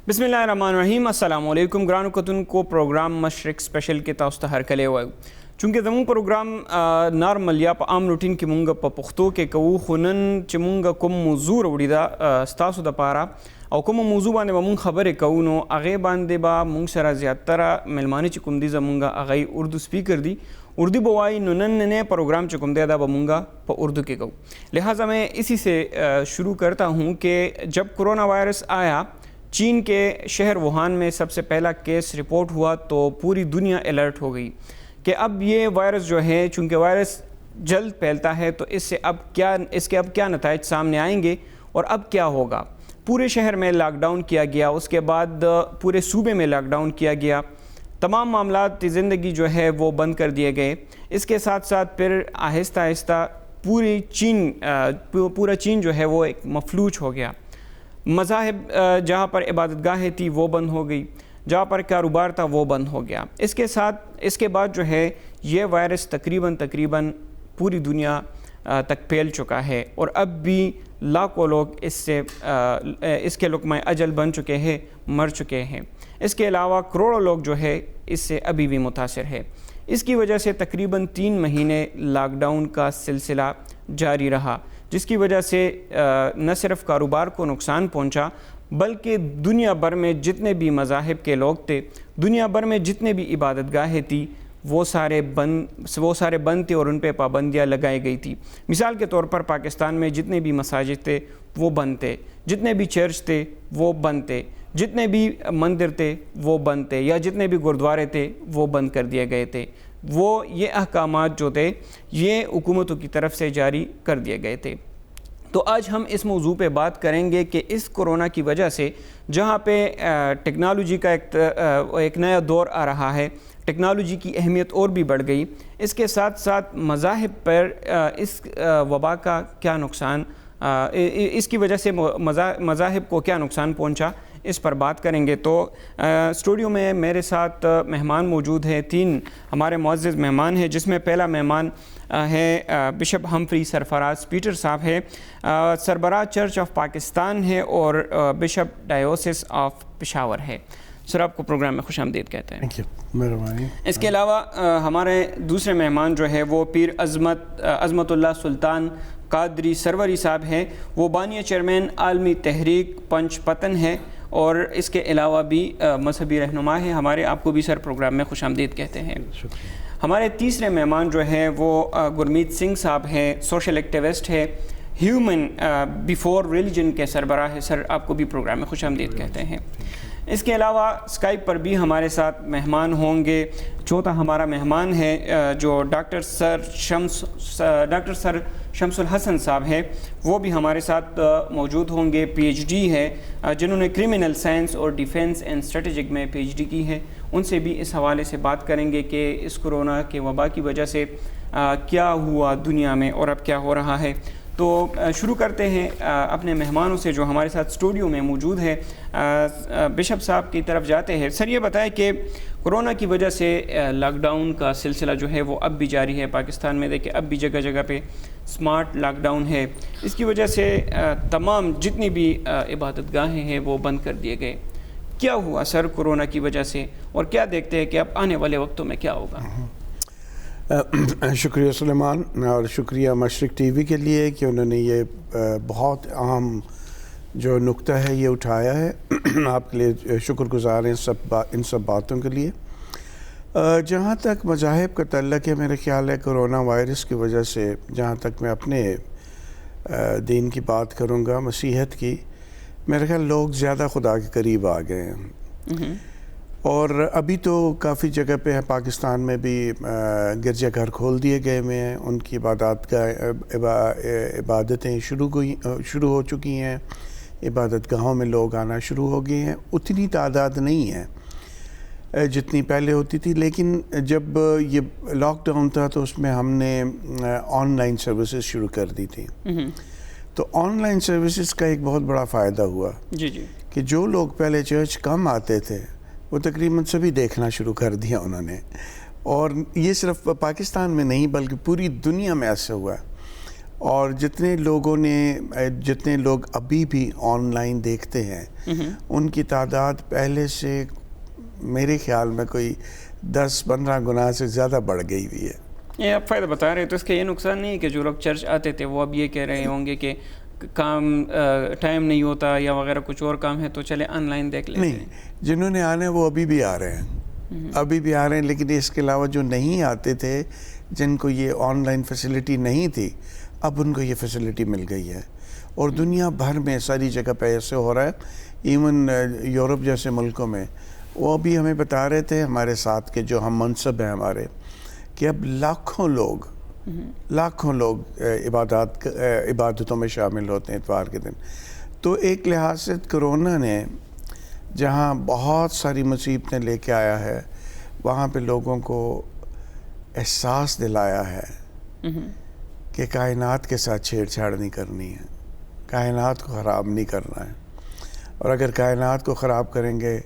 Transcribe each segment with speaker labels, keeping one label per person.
Speaker 1: بسم اللہ الرحمن الرحیم. السلام علیکم گرانو کتن کو پروگرام مشرق سپیشل کے تاسو ته هرکلی وایو. چونکه زموږ پروګرام نارمل یا په عام روټین کې مونږ په پښتو کې کوو، خو نن چې مونږ کوم موضوع راوړي دا ستاسو دپاره او کوم موضوع باندې به مونږ خبرې کوو، نو هغې باندې به مونږ سره زیاتره ملمانه چې کوم دي زمونږ هغه اردو سپیکر دي، اردو به وایي. نو نن پروگرام چې کوم دی دا به مونږ په اردو کې کوو. لہٰذا میں اسی سے شروع کرتا ہوں کہ جب کرونا وائرس آیا، چین کے شہر ووہان میں سب سے پہلا کیس رپورٹ ہوا تو پوری دنیا الرٹ ہو گئی کہ اب یہ وائرس جو ہے، چونکہ وائرس جلد پھیلتا ہے تو اس کے اب کیا نتائج سامنے آئیں گے اور اب کیا ہوگا. پورے شہر میں لاک ڈاؤن کیا گیا، اس کے بعد پورے صوبے میں لاک ڈاؤن کیا گیا، تمام معاملات زندگی جو ہے وہ بند کر دیے گئے. اس کے ساتھ ساتھ پھر آہستہ آہستہ پورا چین جو ہے وہ ایک مفلوج ہو گیا. مذاہب جہاں پر عبادت گاہیں تھی وہ بند ہو گئی، جہاں پر کاروبار تھا وہ بند ہو گیا. اس کے بعد جو ہے یہ وائرس تقریباً پوری دنیا تک پھیل چکا ہے اور اب بھی لاکھوں لوگ اس کے لقمہ اجل بن چکے ہیں، مر چکے ہیں. اس کے علاوہ کروڑوں لوگ جو ہے اس سے ابھی بھی متاثر ہے. اس کی وجہ سے تقریباً 3 مہینے لاک ڈاؤن کا سلسلہ جاری رہا، جس کی وجہ سے نہ صرف کاروبار کو نقصان پہنچا بلکہ دنیا بھر میں جتنے بھی مذاہب کے لوگ تھے، دنیا بھر میں جتنے بھی عبادت گاہیں تھیں وہ سارے بند تھے اور ان پہ پابندیاں لگائی گئی تھی. مثال کے طور پر پاکستان میں جتنے بھی مساجد تھے وہ بند تھے، جتنے بھی چرچ تھے وہ بند تھے، جتنے بھی مندر تھے وہ بند تھے، یا جتنے بھی گردوارے تھے وہ بند کر دیے گئے تھے. یہ احکامات جو تھے یہ حکومتوں کی طرف سے جاری کر دیے گئے تھے. تو آج ہم اس موضوع پہ بات کریں گے کہ اس کورونا کی وجہ سے جہاں پہ ٹیکنالوجی کا ایک نیا دور آ رہا ہے، ٹیکنالوجی کی اہمیت اور بھی بڑھ گئی. اس کے ساتھ ساتھ مذاہب پر اس وبا کا کیا نقصان، اس کی وجہ سے مذاہب کو کیا نقصان پہنچا، اس پر بات کریں گے. تو اسٹوڈیو میں میرے ساتھ مہمان موجود ہیں، 3 ہمارے معزز مہمان ہیں، جس میں پہلا مہمان ہے بشپ ہمفری سرفراز پیٹر صاحب ہے، سربراہ چرچ آف پاکستان ہے اور بشپ ڈائیوسس آف پشاور ہے. سر آپ کو پروگرام میں خوش آمدید کہتے ہیں.
Speaker 2: مہربانی.
Speaker 1: اس کے علاوہ ہمارے دوسرے مہمان جو ہے وہ پیر عظمت اللہ سلطان قادری سروری صاحب ہیں، وہ بانی چیئرمین عالمی تحریک پنچ پتن ہے اور اس کے علاوہ بھی مذہبی رہنما ہے ہمارے. آپ کو بھی سر پروگرام میں خوش آمدید کہتے ہیں.
Speaker 2: شکریہ.
Speaker 1: ہمارے تیسرے مہمان جو ہیں وہ گرمیت سنگھ صاحب ہیں، سوشل ایکٹیوسٹ ہے، ہیومن بیفور ریلیجن کے سربراہ ہے. سر آپ کو بھی پروگرام میں خوش آمدید کہتے ہیں. اس کے علاوہ اسکائپ پر بھی ہمارے ساتھ مہمان ہوں گے. چوتھا ہمارا مہمان ہے جو ڈاکٹر سر شمس الحسن صاحب ہے، وہ بھی ہمارے ساتھ موجود ہوں گے. PhD ہے، جنہوں نے کرمنل سائنس اور ڈیفینس اینڈ اسٹریٹجک میں PhD کی ہے. ان سے بھی اس حوالے سے بات کریں گے کہ اس کورونا کے وبا کی وجہ سے کیا ہوا دنیا میں اور اب کیا ہو رہا ہے. تو شروع کرتے ہیں اپنے مہمانوں سے جو ہمارے ساتھ اسٹوڈیو میں موجود ہے. بشپ صاحب کی طرف جاتے ہیں. سر یہ بتائیں کہ کرونا کی وجہ سے لاک ڈاؤن کا سلسلہ جو ہے وہ اب بھی جاری ہے پاکستان میں. دیکھیں اب بھی جگہ جگہ پہ اسمارٹ لاک ڈاؤن ہے. اس کی وجہ سے تمام جتنی بھی عبادت گاہیں ہیں وہ بند کر دیے گئے. کیا ہوا سر کورونا کی وجہ سے اور کیا دیکھتے ہیں کہ اب آنے والے وقتوں میں کیا ہوگا؟
Speaker 2: شکریہ سلیمان، اور شکریہ مشرق ٹی وی کے لیے کہ انہوں نے یہ بہت اہم جو نکتہ ہے یہ اٹھایا ہے. آپ کے لیے شکر گزار ہیں ان سب باتوں کے لیے. جہاں تک مذاہب کا تعلق ہے، میرا خیال ہے کرونا وائرس کی وجہ سے، جہاں تک میں اپنے دین کی بات کروں گا، مسیحیت کی، میرا خیال لوگ زیادہ خدا کے قریب آ گئے ہیں. اور ابھی تو کافی جگہ پہ ہے، پاکستان میں بھی گرجا گھر کھول دیے گئے ہوئے ہیں، ان کی عبادتیں شروع ہو چکی ہیں، عبادت گاہوں میں لوگ آنا شروع ہو گئے ہیں. اتنی تعداد نہیں ہے جتنی پہلے ہوتی تھی، لیکن جب یہ لاک ڈاؤن تھا تو اس میں ہم نے آن لائن سروسز شروع کر دی تھی. تو آن لائن سروسز کا ایک بہت بڑا فائدہ ہوا کہ جو لوگ پہلے چرچ کم آتے تھے وہ تقریباً سبھی دیکھنا شروع کر دیا انہوں نے. اور یہ صرف پاکستان میں نہیں بلکہ پوری دنیا میں ایسا ہوا ہے. اور جتنے لوگ ابھی بھی آن لائن دیکھتے ہیں ان کی تعداد پہلے سے میرے خیال میں کوئی 10-15 گنا سے زیادہ بڑھ گئی ہوئی ہے.
Speaker 1: یہ آپ فائدہ بتا رہے تو اس کا یہ نقصان نہیں ہے کہ جو لوگ چرچ آتے تھے وہ اب یہ کہہ رہے ہوں گے کہ کام ٹائم نہیں ہوتا یا وغیرہ کچھ اور کام ہے تو چلے آن لائن دیکھ لیتے ہیں.
Speaker 2: نہیں، جنہوں نے آنا ہے وہ ابھی بھی آ رہے ہیں لیکن اس کے علاوہ جو نہیں آتے تھے جن کو یہ آن لائن فیسلٹی نہیں تھی اب ان کو یہ فیسلٹی مل گئی ہے. اور دنیا بھر میں ساری جگہ پہ ایسے ہو رہا ہے. ایون یورپ جیسے ملکوں میں وہ بھی ہمیں بتا رہے تھے ہمارے ساتھ کے جو ہم منصب ہیں ہمارے کہ اب لاکھوں لوگ عبادتوں میں شامل ہوتے ہیں اتوار کے دن. تو ایک لحاظ سے کرونا نے جہاں بہت ساری مصیبتیں لے کے آیا ہے وہاں پہ لوگوں کو احساس دلایا ہے کہ کائنات کے ساتھ چھیڑ چھاڑ نہیں کرنی ہے، کائنات کو خراب نہیں کرنا ہے. اور اگر کائنات کو خراب کریں گے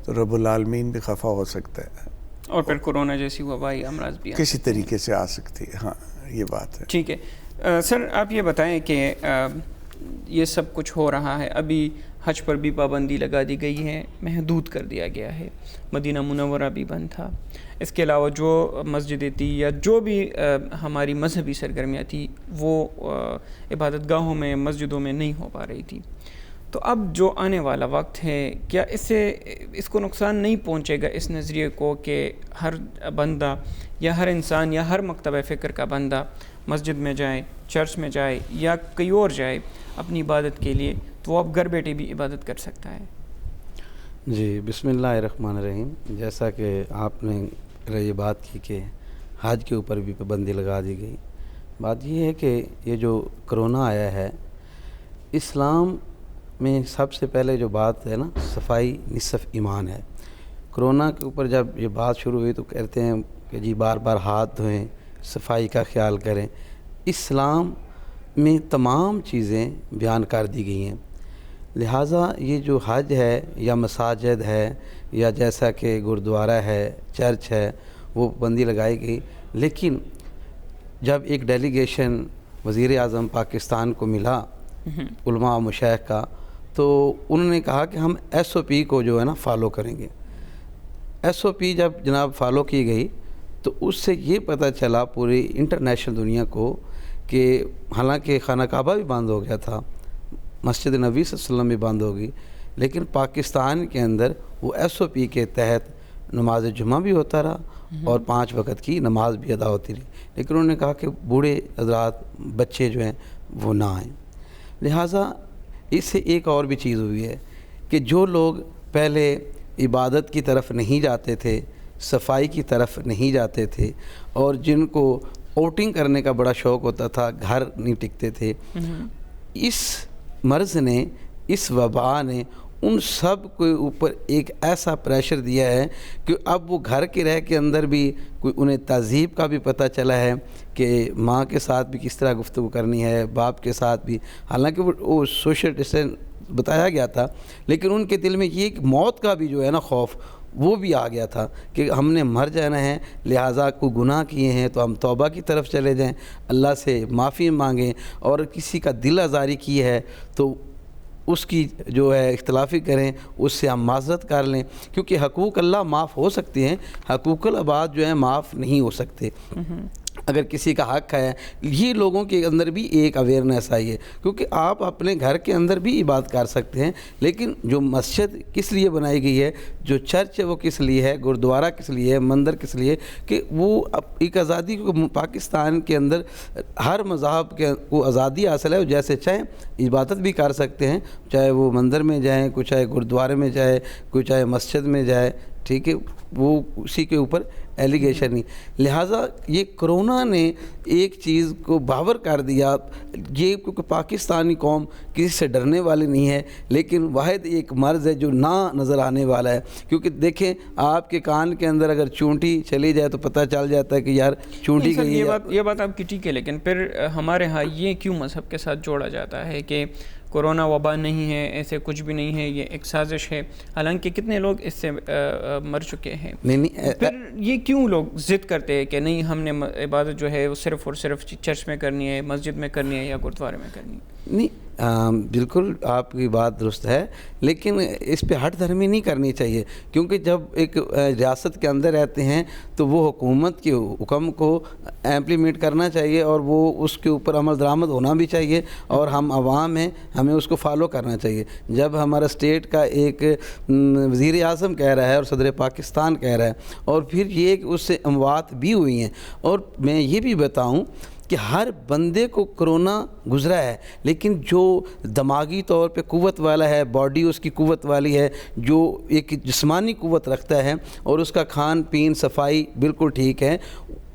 Speaker 2: تو رب العالمین بھی خفا ہو سکتا ہے
Speaker 1: اور پھر کورونا جیسی وبائی امراض بھی
Speaker 2: کسی طریقے سے آ سکتی ہے. ہاں یہ بات ہے.
Speaker 1: ٹھیک ہے سر، آپ یہ بتائیں کہ یہ سب کچھ ہو رہا ہے، ابھی حج پر بھی پابندی لگا دی گئی ہے، محدود کر دیا گیا ہے، مدینہ منورہ بھی بند تھا، اس کے علاوہ جو مسجدیں تھی یا جو بھی ہماری مذہبی سرگرمیاں تھیں وہ عبادت گاہوں میں مسجدوں میں نہیں ہو پا رہی تھی. تو اب جو آنے والا وقت ہے کیا اس کو نقصان نہیں پہنچے گا اس نظریے کو کہ ہر بندہ یا ہر انسان یا ہر مکتبہ فکر کا بندہ مسجد میں جائے، چرچ میں جائے یا کہیں اور جائے اپنی عبادت کے لیے تو وہ اب گھر بیٹھے بھی عبادت کر سکتا ہے؟
Speaker 3: جی بسم اللہ الرحمن الرحیم. جیسا کہ آپ نے یہ بات کی کہ حج کے اوپر بھی پابندی لگا دی گئی، بات یہ ہے کہ یہ جو کرونا آیا ہے اسلام میں سب سے پہلے جو بات ہے نا صفائی نصف ایمان ہے. کرونا کے اوپر جب یہ بات شروع ہوئی تو کہتے ہیں کہ جی بار بار ہاتھ دھوئیں، صفائی کا خیال کریں. اسلام میں تمام چیزیں بیان کر دی گئی ہیں. لہٰذا یہ جو حج ہے یا مساجد ہے یا جیسا کہ گردوارہ ہے، چرچ ہے، وہ پابندی لگائی گئی. لیکن جب ایک ڈیلیگیشن وزیر اعظم پاکستان کو ملا علماء و مشائخ کا تو انہوں نے کہا کہ ہم ایس او پی کو جو ہے نا فالو کریں گے. ایس او پی جب جناب فالو کی گئی تو اس سے یہ پتہ چلا پوری انٹرنیشنل دنیا کو کہ حالانکہ خانہ کعبہ بھی بند ہو گیا تھا، مسجد نبوی صلی اللہ علیہ وسلم بھی بند ہوگی، لیکن پاکستان کے اندر وہ ایس او پی کے تحت نماز جمعہ بھی ہوتا رہا اور 5 وقت کی نماز بھی ادا ہوتی رہی. لیکن انہوں نے کہا کہ بوڑھے حضرات بچے جو ہیں وہ نہ آئیں. لہٰذا اس سے ایک اور بھی چیز ہوئی ہے کہ جو لوگ پہلے عبادت کی طرف نہیں جاتے تھے، صفائی کی طرف نہیں جاتے تھے اور جن کو آؤٹنگ کرنے کا بڑا شوق ہوتا تھا، گھر نہیں ٹکتے تھے، اس مرض نے، اس وبا نے ان سب کے اوپر ایک ایسا پریشر دیا ہے کہ اب وہ گھر کے رہ کے اندر بھی کوئی انہیں تہذیب کا بھی پتہ چلا ہے کہ ماں کے ساتھ بھی کس طرح گفتگو کرنی ہے، باپ کے ساتھ بھی. حالانکہ وہ سوشل ڈسٹینس بتایا گیا تھا لیکن ان کے دل میں یہ ایک موت کا بھی جو ہے نا خوف وہ بھی آ گیا تھا کہ ہم نے مر جانا ہے. لہٰذا کوئی گناہ کیے ہیں تو ہم توبہ کی طرف چلے جائیں، اللہ سے معافی مانگیں، اور کسی کا دل آزاری کی ہے تو اس کی جو ہے اختلافی کریں، اس سے ہم معذرت کر لیں، کیونکہ حقوق اللہ معاف ہو سکتے ہیں، حقوق العباد جو ہیں معاف نہیں ہو سکتے. اگر کسی کا حق ہے، یہ لوگوں کے اندر بھی ایک اویئرنیس آئی ہے کیونکہ آپ اپنے گھر کے اندر بھی عبادت کر سکتے ہیں، لیکن جو مسجد کس لیے بنائی گئی ہے، جو چرچ ہے وہ کس لیے ہے، گردوارہ کس لیے ہے، مندر کس لیے، کہ وہ ایک آزادی کو پاکستان کے اندر ہر مذہب کو آزادی حاصل ہے، وہ جیسے چاہیں عبادت بھی کر سکتے ہیں، چاہے وہ مندر میں جائیں، کوئی چاہے گردوارے میں جائے، کوئی چاہے مسجد میں جائے. ٹھیک ہے، وہ اسی کے اوپر ایلیگیشن نہیں. لہٰذا یہ کرونا نے ایک چیز کو باور کر دیا، یہ کیونکہ پاکستانی قوم کسی سے ڈرنے والی نہیں ہے، لیکن واحد ایک مرض ہے جو نہ نظر آنے والا ہے. کیونکہ دیکھیں آپ کے کان کے اندر اگر چونٹی چلی جائے تو پتہ چل جاتا ہے کہ یار چونٹی گئی ہے.
Speaker 1: یہ بات آپ کی ٹھیک ہے، لیکن پھر ہمارے ہاں یہ کیوں مذہب کے ساتھ جوڑا جاتا ہے کہ کورونا وبا نہیں ہے، ایسے کچھ بھی نہیں ہے، یہ ایک سازش ہے، حالانکہ کتنے لوگ اس سے مر چکے ہیں. پھر یہ کیوں لوگ ضد کرتے ہیں کہ نہیں ہم نے عبادت جو ہے وہ صرف اور صرف چرچ میں کرنی ہے، مسجد میں کرنی ہے یا گرودوارے میں کرنی ہے؟
Speaker 3: نہیں، بالکل آپ کی بات درست ہے، لیکن اس پہ ہٹ دھرمی نہیں کرنی چاہیے، کیونکہ جب ایک ریاست کے اندر رہتے ہیں تو وہ حکومت کے حکم کو امپلیمنٹ کرنا چاہیے اور وہ اس کے اوپر عمل درآمد ہونا بھی چاہیے، اور ہم عوام ہیں، ہمیں اس کو فالو کرنا چاہیے. جب ہمارا اسٹیٹ کا ایک وزیر اعظم کہہ رہا ہے اور صدر پاکستان کہہ رہا ہے، اور پھر یہ کہ اس سے اموات بھی ہوئی ہیں، اور میں یہ بھی بتاؤں کہ ہر بندے کو کرونا گزرا ہے، لیکن جو دماغی طور پہ قوت والا ہے، باڈی اس کی قوت والی ہے، جو ایک جسمانی قوت رکھتا ہے اور اس کا کھان پین صفائی بالکل ٹھیک ہے،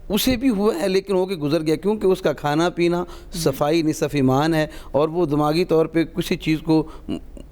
Speaker 3: اسے بھی ہوا ہے لیکن ہو کے گزر گیا، کیونکہ اس کا کھانا پینا صفائی نصف ایمان ہے، اور وہ دماغی طور پہ کسی چیز کو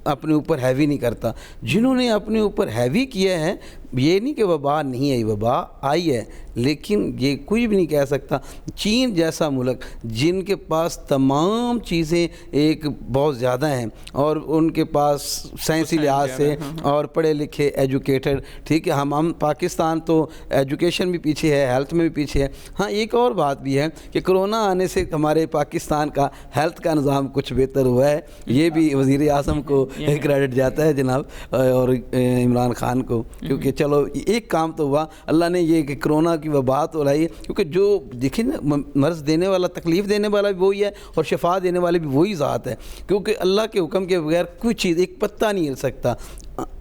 Speaker 3: اپنے اوپر ہیوی نہیں کرتا. جنہوں نے اپنے اوپر ہیوی کیا ہے، یہ نہیں کہ وبا نہیں آئی، وبا آئی ہے، لیکن یہ کوئی بھی نہیں کہہ سکتا. چین جیسا ملک جن کے پاس تمام چیزیں ایک بہت زیادہ ہیں، اور ان کے پاس سائنسی لحاظ سے اور پڑھے لکھے ایجوکیٹڈ، ٹھیک ہے، ہم پاکستان تو ایجوکیشن بھی پیچھے ہے، ہیلتھ میں بھی پیچھے ہے. ہاں ایک اور بات بھی ہے کہ کرونا آنے سے ہمارے پاکستان کا ہیلتھ کا نظام کچھ بہتر ہوا ہے، یہ بھی وزیر اعظم کو کریڈٹ جاتا ہے جناب، اور عمران خان کو، کیونکہ چلو ایک کام تو ہوا، اللہ نے یہ کہ کرونا کی وبا تو لائی، کیونکہ جو دیکھیں نا مرض دینے والا، تکلیف دینے والا بھی وہی ہے اور شفا دینے والی بھی وہی ذات ہے، کیونکہ اللہ کے حکم کے بغیر کوئی چیز ایک پتہ نہیں ہل سکتا.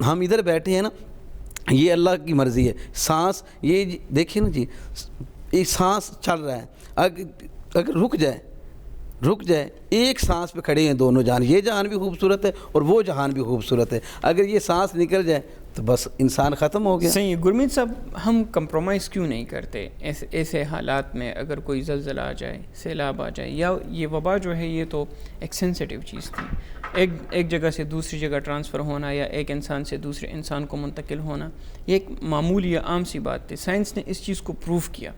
Speaker 3: ہم ادھر بیٹھے ہیں نا، یہ اللہ کی مرضی ہے. سانس یہ دیکھیں نا جی، یہ سانس چل رہا ہے، اگر رک جائے ایک سانس پہ کھڑے ہیں دونوں جہان، یہ جہان بھی خوبصورت ہے اور وہ جہان بھی خوبصورت ہے، اگر یہ سانس نکل جائے تو بس انسان ختم ہو گیا.
Speaker 1: صحیح. گرمیت صاحب، ہم کمپرومائز کیوں نہیں کرتے ایسے حالات میں؟ اگر کوئی زلزلہ آ جائے، سیلاب آ جائے، یا یہ وبا جو ہے یہ تو ایک سینسیٹیو چیز تھی، ایک جگہ سے دوسری جگہ ٹرانسفر ہونا یا ایک انسان سے دوسرے انسان کو منتقل ہونا، یہ ایک معمولی یا عام سی بات تھی. سائنس نے اس چیز کو پروف کیا.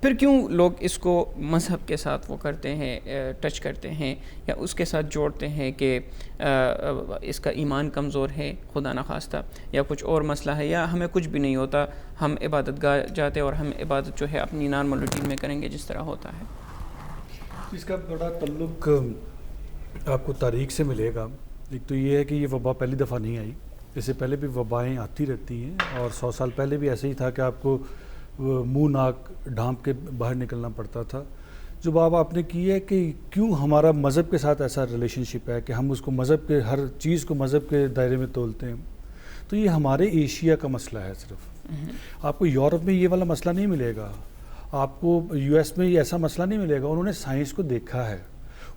Speaker 1: پھر کیوں لوگ اس کو مذہب کے ساتھ وہ کرتے ہیں، ٹچ کرتے ہیں یا اس کے ساتھ جوڑتے ہیں کہ اس کا ایمان کمزور ہے خدا نخواستہ، یا کچھ اور مسئلہ ہے، یا ہمیں کچھ بھی نہیں ہوتا، ہم عبادت گاہ جاتے اور ہم عبادت جو ہے اپنی نارمل روٹین میں کریں گے جس طرح ہوتا ہے؟
Speaker 4: اس کا بڑا تعلق آپ کو تاریخ سے ملے گا. ایک تو یہ ہے کہ یہ وبا پہلی دفعہ نہیں آئی، اس سے پہلے بھی وبائیں آتی رہتی ہیں، اور 100 سال پہلے بھی ایسے ہی تھا کہ آپ کو منہ ناک ڈھانپ کے باہر نکلنا پڑتا تھا. جو بات آپ نے کی ہے کہ کیوں ہمارا مذہب کے ساتھ ایسا ریلیشن شپ ہے کہ ہم اس کو مذہب کے ہر چیز کو مذہب کے دائرے میں تولتے ہیں، تو یہ ہمارے ایشیا کا مسئلہ ہے. صرف آپ کو یورپ میں یہ والا مسئلہ نہیں ملے گا، آپ کو یو ایس میں یہ ایسا مسئلہ نہیں ملے گا. انہوں نے سائنس کو دیکھا ہے،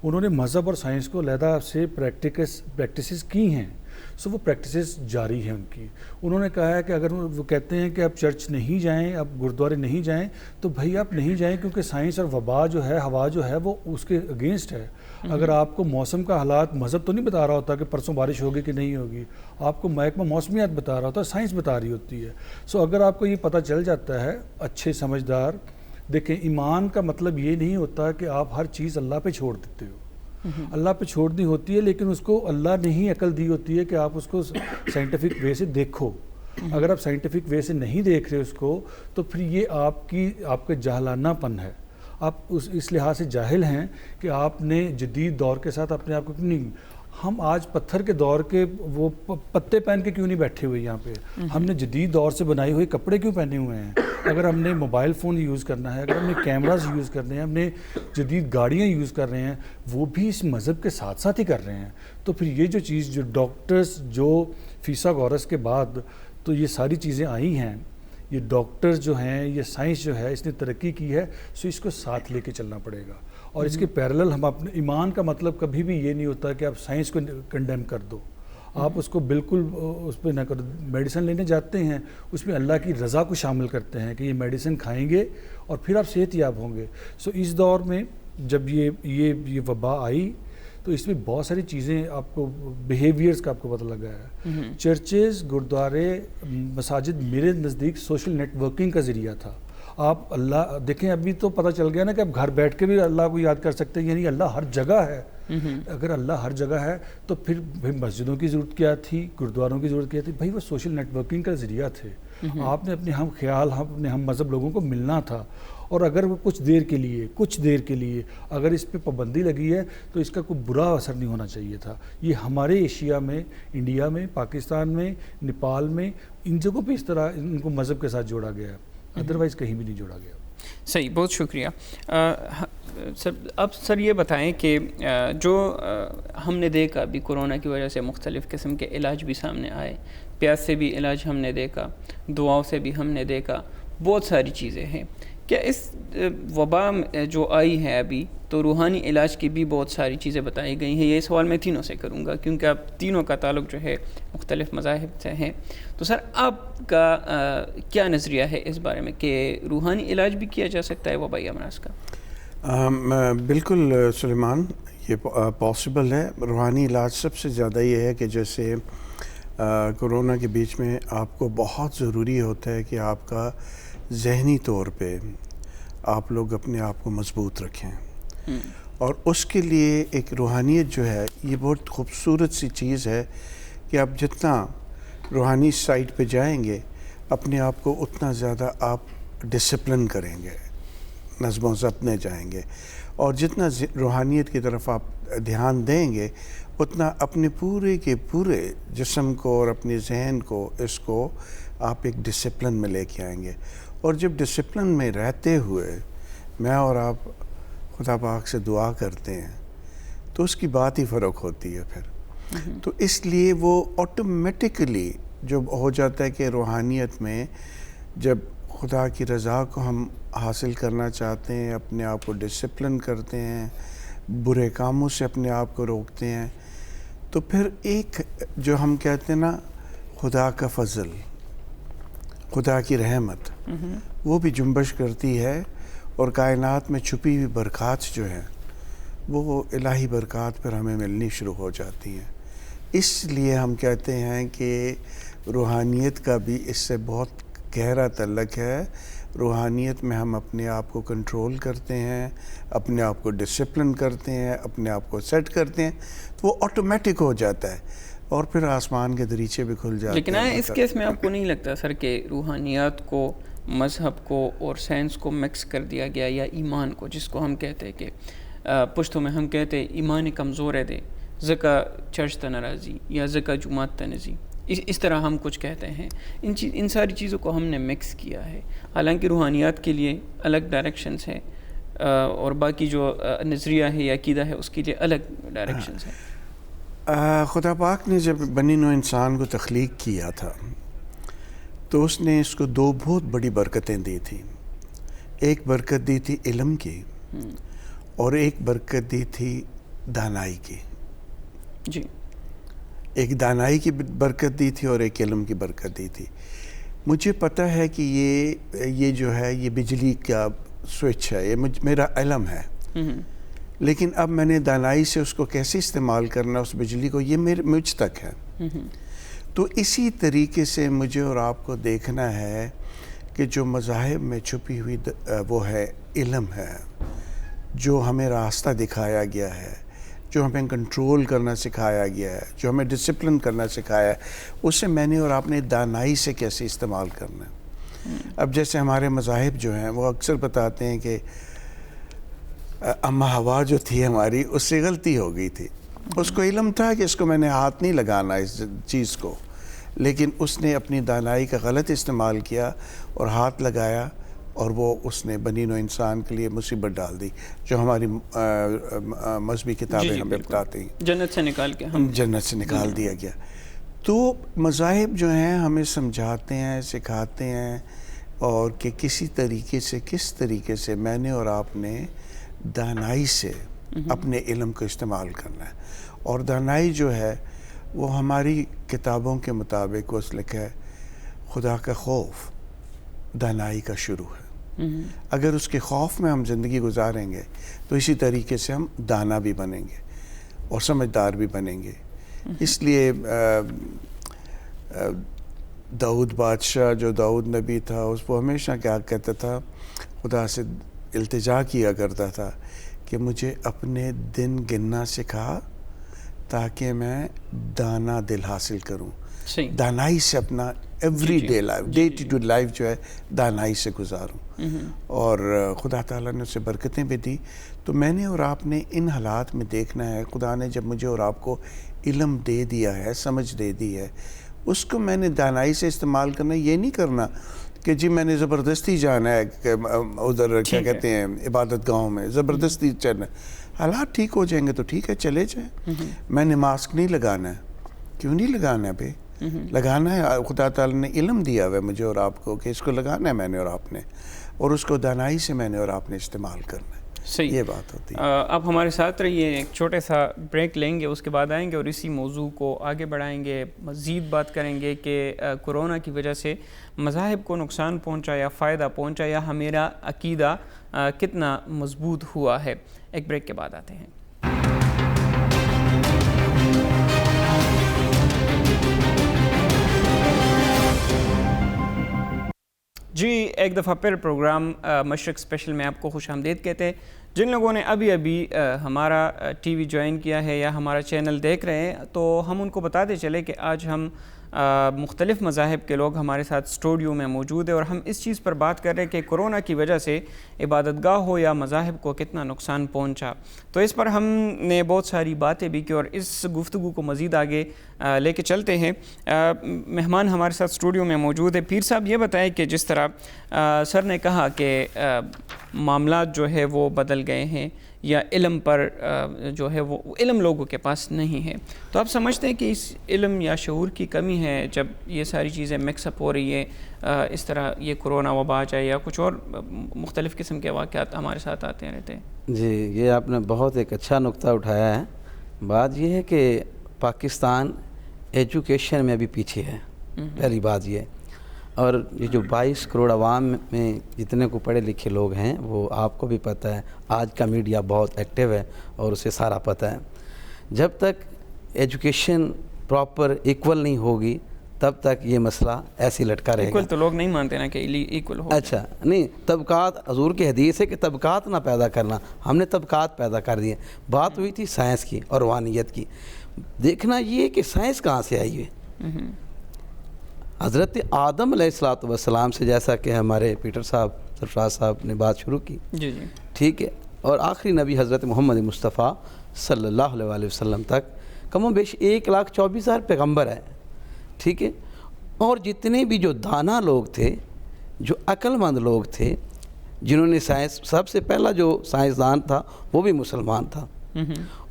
Speaker 4: انہوں نے مذہب اور سائنس کو علیحدہ سے پریکٹسز کی ہیں. سو وہ پریکٹسز جاری ہیں ان کی. انہوں نے کہا ہے کہ اگر وہ کہتے ہیں کہ اب چرچ نہیں جائیں، اب گرودوارے نہیں جائیں، تو بھائی آپ نہیں جائیں، کیونکہ سائنس اور وبا جو ہے، ہوا جو ہے، وہ اس کے اگینسٹ ہے. اگر آپ کو موسم کا حالات مذہب تو نہیں بتا رہا ہوتا کہ پرسوں بارش ہوگی کہ نہیں ہوگی، آپ کو محکمہ موسمیات بتا رہا ہوتا ہے، سائنس بتا رہی ہوتی ہے. سو اگر آپ کو یہ پتہ چل جاتا ہے، اچھے سمجھدار دیکھیں، ایمان کا مطلب یہ نہیں ہوتا کہ آپ ہر چیز اللہ پہ چھوڑ دیتے ہو. اللہ پہ چھوڑنی ہوتی ہے، لیکن اس کو اللہ نے ہی عقل دی ہوتی ہے کہ آپ اس کو سائنٹیفک وے سے دیکھو. اگر آپ سائنٹیفک وے سے نہیں دیکھ رہے اس کو، تو پھر یہ آپ کا جاہلانہ پن ہے. آپ اس لحاظ سے جاہل ہیں کہ آپ نے جدید دور کے ساتھ اپنے آپ کو نہیں. ہم آج پتھر کے دور کے وہ پتے پہن کے کیوں نہیں بیٹھے ہوئے یہاں پہ؟ ہم نے جدید دور سے بنائی ہوئی کپڑے کیوں پہنے ہوئے ہیں؟ اگر ہم نے موبائل فون یوز کرنا ہے، اگر ہم نے کیمراز یوز کرنے ہیں، ہم نے جدید گاڑیاں یوز کر رہے ہیں، وہ بھی اس مذہب کے ساتھ ساتھ ہی کر رہے ہیں. تو پھر یہ جو چیز، جو ڈاکٹرز جو فیثاغورس کے بعد تو یہ ساری چیزیں آئی ہیں، یہ ڈاکٹرز جو ہیں، یہ سائنس جو ہے، اس نے ترقی کی ہے، سو اس کو ساتھ لے کے چلنا پڑے گا. اور اس کے پیرلل ہم اپنے ایمان کا مطلب کبھی بھی یہ نہیں ہوتا کہ آپ سائنس کو کنڈیم کر دو، آپ اس کو بالکل اس پہ نہ کرو. میڈیسن لینے جاتے ہیں، اس میں اللہ کی رضا کو شامل کرتے ہیں کہ یہ میڈیسن کھائیں گے اور پھر آپ صحت یاب ہوں گے. سو اس دور میں جب یہ وبا آئی تو اس میں بہت ساری چیزیں آپ کو، بیہیویئرز کا آپ کو پتہ لگا ہے. چرچز، گرودوارے، مساجد میرے نزدیک سوشل نیٹ ورکنگ کا ذریعہ تھا. آپ اللہ دیکھیں، ابھی تو پتہ چل گیا نا کہ آپ گھر بیٹھ کے بھی اللہ کو یاد کر سکتے ہیں، یعنی اللہ ہر جگہ ہے. اگر اللہ ہر جگہ ہے تو پھر مسجدوں کی ضرورت کیا تھی, گرودواروں کی ضرورت کیا تھی؟ بھائی وہ سوشل نیٹ ورکنگ کا ذریعہ تھے. آپ نے اپنے ہم خیال اپنے ہم مذہب لوگوں کو ملنا تھا, اور اگر وہ کچھ دیر کے لیے اگر اس پہ پابندی لگی ہے تو اس کا کوئی برا اثر نہیں ہونا چاہیے تھا. یہ ہمارے ایشیا میں, انڈیا میں, پاکستان میں, نیپال میں, ان جگہوں پہ اس طرح ان کو مذہب کے ساتھ جوڑا گیا ہے, ادروائز کہیں بھی نہیں جوڑا گیا.
Speaker 1: صحیح, بہت شکریہ. سر اب سر یہ بتائیں کہ جو ہم نے دیکھا ابھی کورونا کی وجہ سے مختلف قسم کے علاج بھی سامنے آئے, پیاس سے بھی علاج ہم نے دیکھا, دعاؤں سے بھی ہم نے دیکھا, بہت ساری چیزیں ہیں. کیا اس وبا جو آئی ہے ابھی تو روحانی علاج کی بھی بہت ساری چیزیں بتائی گئی ہیں؟ یہ سوال میں تینوں سے کروں گا کیونکہ اب تینوں کا تعلق جو ہے مختلف مذاہب سے ہیں. تو سر آپ کا کیا نظریہ ہے اس بارے میں کہ روحانی علاج بھی کیا جا سکتا ہے وبائی امراض کا؟
Speaker 2: بالکل سلیمان, یہ پاسبل ہے. روحانی علاج سب سے زیادہ یہ ہے کہ جیسے کرونا کے بیچ میں آپ کو بہت ضروری ہوتا ہے کہ آپ کا ذہنی طور پہ آپ لوگ اپنے آپ کو مضبوط رکھیں, اور اس کے لیے ایک روحانیت جو ہے یہ بہت خوبصورت سی چیز ہے کہ آپ جتنا روحانی سائٹ پہ جائیں گے اپنے آپ کو اتنا زیادہ آپ ڈسپلن کریں گے, نظم و ضبط میں جائیں گے, اور جتنا روحانیت کی طرف آپ دھیان دیں گے اتنا اپنے پورے کے پورے جسم کو اور اپنے ذہن کو اس کو آپ ایک ڈسپلن میں لے کے آئیں گے. اور جب ڈسپلن میں رہتے ہوئے میں اور آپ خدا پاک سے دعا کرتے ہیں تو اس کی بات ہی فرق ہوتی ہے پھر. تو اس لیے وہ آٹومیٹکلی جو ہو جاتا ہے کہ روحانیت میں جب خدا کی رضا کو ہم حاصل کرنا چاہتے ہیں, اپنے آپ کو ڈسپلن کرتے ہیں, برے کاموں سے اپنے آپ کو روکتے ہیں, تو پھر ایک جو ہم کہتے ہیں نا خدا کا فضل, خدا کی رحمت, وہ بھی جنبش کرتی ہے, اور کائنات میں چھپی ہوئی برکات جو ہیں وہ الہی برکات پر ہمیں ملنی شروع ہو جاتی ہیں. اس لیے ہم کہتے ہیں کہ روحانیت کا بھی اس سے بہت گہرا تعلق ہے. روحانیت میں ہم اپنے آپ کو کنٹرول کرتے ہیں, اپنے آپ کو ڈسپلن کرتے ہیں, اپنے آپ کو سیٹ کرتے ہیں, تو وہ آٹومیٹک ہو جاتا ہے, اور پھر آسمان کے دریچے بھی کھل جاتے ہیں.
Speaker 1: لیکن اس کیس میں آپ کو نہیں لگتا سر کہ روحانیات کو, مذہب کو اور سائنس کو مکس کر دیا گیا, یا ایمان کو, جس کو ہم کہتے ہیں کہ پشتوں میں ہم کہتے ہیں ایمان کمزور ہے دے زکا چرچ تا ناراضی یا زکا جماعت تا نزی, اس طرح ہم کچھ کہتے ہیں. ان ساری چیزوں کو ہم نے مکس کیا ہے, حالانکہ روحانیات کے لیے الگ ڈائریکشنز ہیں اور باقی جو نظریہ ہے یا عقیدہ ہے اس کے لیے الگ ڈائریکشنز ہیں.
Speaker 2: خدا پاک نے جب بنی نوع انسان کو تخلیق کیا تھا تو اس نے اس کو دو بہت بڑی برکتیں دی تھیں. ایک برکت دی تھی علم کی, اور ایک برکت دی تھی دانائی کی.
Speaker 1: جی,
Speaker 2: ایک دانائی کی برکت دی تھی اور ایک علم کی برکت دی تھی. مجھے پتہ ہے کہ یہ جو ہے یہ بجلی کا سوئچ ہے, یہ میرا علم ہے, لیکن اب میں نے دانائی سے اس کو کیسے استعمال کرنا اس بجلی کو, یہ مجھ تک ہے. تو اسی طریقے سے مجھے اور آپ کو دیکھنا ہے کہ جو مذاہب میں چھپی ہوئی وہ ہے علم ہے, جو ہمیں راستہ دکھایا گیا ہے, جو ہمیں کنٹرول کرنا سکھایا گیا ہے, جو ہمیں ڈسپلن کرنا سکھایا ہے, اسے میں نے اور آپ نے دانائی سے کیسے استعمال کرنا ہے. اب جیسے ہمارے مذاہب جو ہیں وہ اکثر بتاتے ہیں کہ اما ہوا جو تھی ہماری اس سے غلطی ہو گئی تھی. اس کو علم تھا کہ اس کو میں نے ہاتھ نہیں لگانا اس چیز کو, لیکن اس نے اپنی دانائی کا غلط استعمال کیا اور ہاتھ لگایا, اور وہ اس نے بنی نوع انسان کے لیے مصیبت ڈال دی, جو ہماری مذہبی کتابیں ہمیں بتاتی ہیں.
Speaker 1: جنت سے نکال کے
Speaker 2: جنت سے نکال دیا گیا. تو مذاہب جو ہیں ہمیں سمجھاتے ہیں, سکھاتے ہیں, اور کہ کس طریقے سے میں نے اور آپ نے دانائی سے اپنے علم کو استعمال کرنا ہے. اور دانائی جو ہے وہ ہماری کتابوں کے مطابق اس لکھا ہے خدا کا خوف دانائی کا شروع ہے. اگر اس کے خوف میں ہم زندگی گزاریں گے تو اسی طریقے سے ہم دانا بھی بنیں گے اور سمجھدار بھی بنیں گے. اس لیے داؤد بادشاہ جو داؤد نبی تھا اس کو ہمیشہ کیا کہتا تھا, خدا سے التجا کیا کرتا تھا کہ مجھے اپنے دن گننا سکھا تاکہ میں دانا دل حاصل کروں.
Speaker 1: صحیح.
Speaker 2: دانائی سے اپنا every day life, day to life جو ہے دانائی سے گزاروں. اور خدا تعالیٰ نے اسے برکتیں بھی دی. تو میں نے اور آپ نے ان حالات میں دیکھنا ہے, خدا نے جب مجھے اور آپ کو علم دے دیا ہے, سمجھ دے دی ہے, اس کو میں نے دانائی سے استعمال کرنا. یہ نہیں کرنا کہ جی میں نے زبردستی جانا ہے کہ ادھر کیا کہتے ہیں عبادت گاہوں میں زبردستی چلنا. حالات ٹھیک ہو جائیں گے تو ٹھیک ہے, چلے جائیں. میں نے ماسک نہیں لگانا ہے. کیوں نہیں لگانا ہے بھائی؟ لگانا ہے. خدا تعالیٰ نے علم دیا ہوا ہے مجھے اور آپ کو کہ اس کو لگانا ہے میں نے اور آپ نے, اور اس کو دانائی سے میں نے اور آپ نے استعمال کرنا ہے.
Speaker 1: صحیح.
Speaker 2: یہ بات ہوتی ہے.
Speaker 1: آپ ہمارے ساتھ رہیے, ایک چھوٹے سا بریک لیں گے, اس کے بعد آئیں گے اور اسی موضوع کو آگے بڑھائیں گے. مزید بات کریں گے کہ کورونا کی وجہ سے مذاہب کو نقصان پہنچا یا فائدہ پہنچا, یا ہمارا عقیدہ کتنا مضبوط ہوا ہے. ایک بریک کے بعد آتے ہیں. جی, ایک دفعہ پھر پروگرام مشرق اسپیشل میں آپ کو خوش آمدید کہتے ہیں. جن لوگوں نے ابھی ہمارا ٹی وی جوائن کیا ہے یا ہمارا چینل دیکھ رہے ہیں, تو ہم ان کو بتاتے چلے کہ آج ہم مختلف مذاہب کے لوگ ہمارے ساتھ اسٹوڈیو میں موجود ہیں, اور ہم اس چیز پر بات کر رہے ہیں کہ کورونا کی وجہ سے عبادت گاہ ہو یا مذاہب کو کتنا نقصان پہنچا. تو اس پر ہم نے بہت ساری باتیں بھی کی, اور اس گفتگو کو مزید آگے لے کے چلتے ہیں. مہمان ہمارے ساتھ اسٹوڈیو میں موجود ہے. پیر صاحب, یہ بتائیں کہ جس طرح سر نے کہا کہ معاملات جو ہے وہ بدل گئے ہیں, یا علم پر جو ہے وہ علم لوگوں کے پاس نہیں ہے, تو آپ سمجھتے ہیں کہ اس علم یا شعور کی کمی ہے جب یہ ساری چیزیں مکس اپ ہو رہی ہیں, اس طرح یہ کرونا وبا آ جائے یا کچھ اور مختلف قسم کے واقعات ہمارے ساتھ آتے رہتے ہیں؟
Speaker 3: جی, یہ آپ نے بہت ایک اچھا نقطہ اٹھایا ہے. بات یہ ہے کہ پاکستان ایجوکیشن میں بھی پیچھے ہے, پہلی بات یہ. اور یہ جو 22 کروڑ عوام میں جتنے کو پڑھے لکھے لوگ ہیں, وہ آپ کو بھی پتہ ہے, آج کا میڈیا بہت ایکٹیو ہے اور اسے سارا پتہ ہے. جب تک ایجوکیشن پراپر ایکول نہیں ہوگی تب تک یہ مسئلہ ایسی لٹکا رہے گا.
Speaker 1: ایکول تو لوگ نہیں مانتے نا کہ ایکول ہو.
Speaker 3: اچھا نہیں, طبقات, حضور کی حدیث ہے کہ طبقات نہ پیدا کرنا, ہم نے طبقات پیدا کر دیے. بات ہوئی تھی سائنس کی اور روحانیت کی. دیکھنا یہ کہ سائنس کہاں سے آئی ہے. حضرت آدم علیہ الصلوۃ والسلام سے, جیسا کہ ہمارے پیٹر صاحب, سرفراز صاحب نے بات شروع کی,
Speaker 1: جی جی
Speaker 3: ٹھیک ہے, اور آخری نبی حضرت محمد مصطفیٰ صلی اللہ علیہ وسلم تک کم و بیش 1,24,000 پیغمبر ہیں, ٹھیک ہے. اور جتنے بھی جو دانا لوگ تھے, جو عقل مند لوگ تھے, جنہوں نے سائنس, سب سے پہلا جو سائنسدان تھا وہ بھی مسلمان تھا,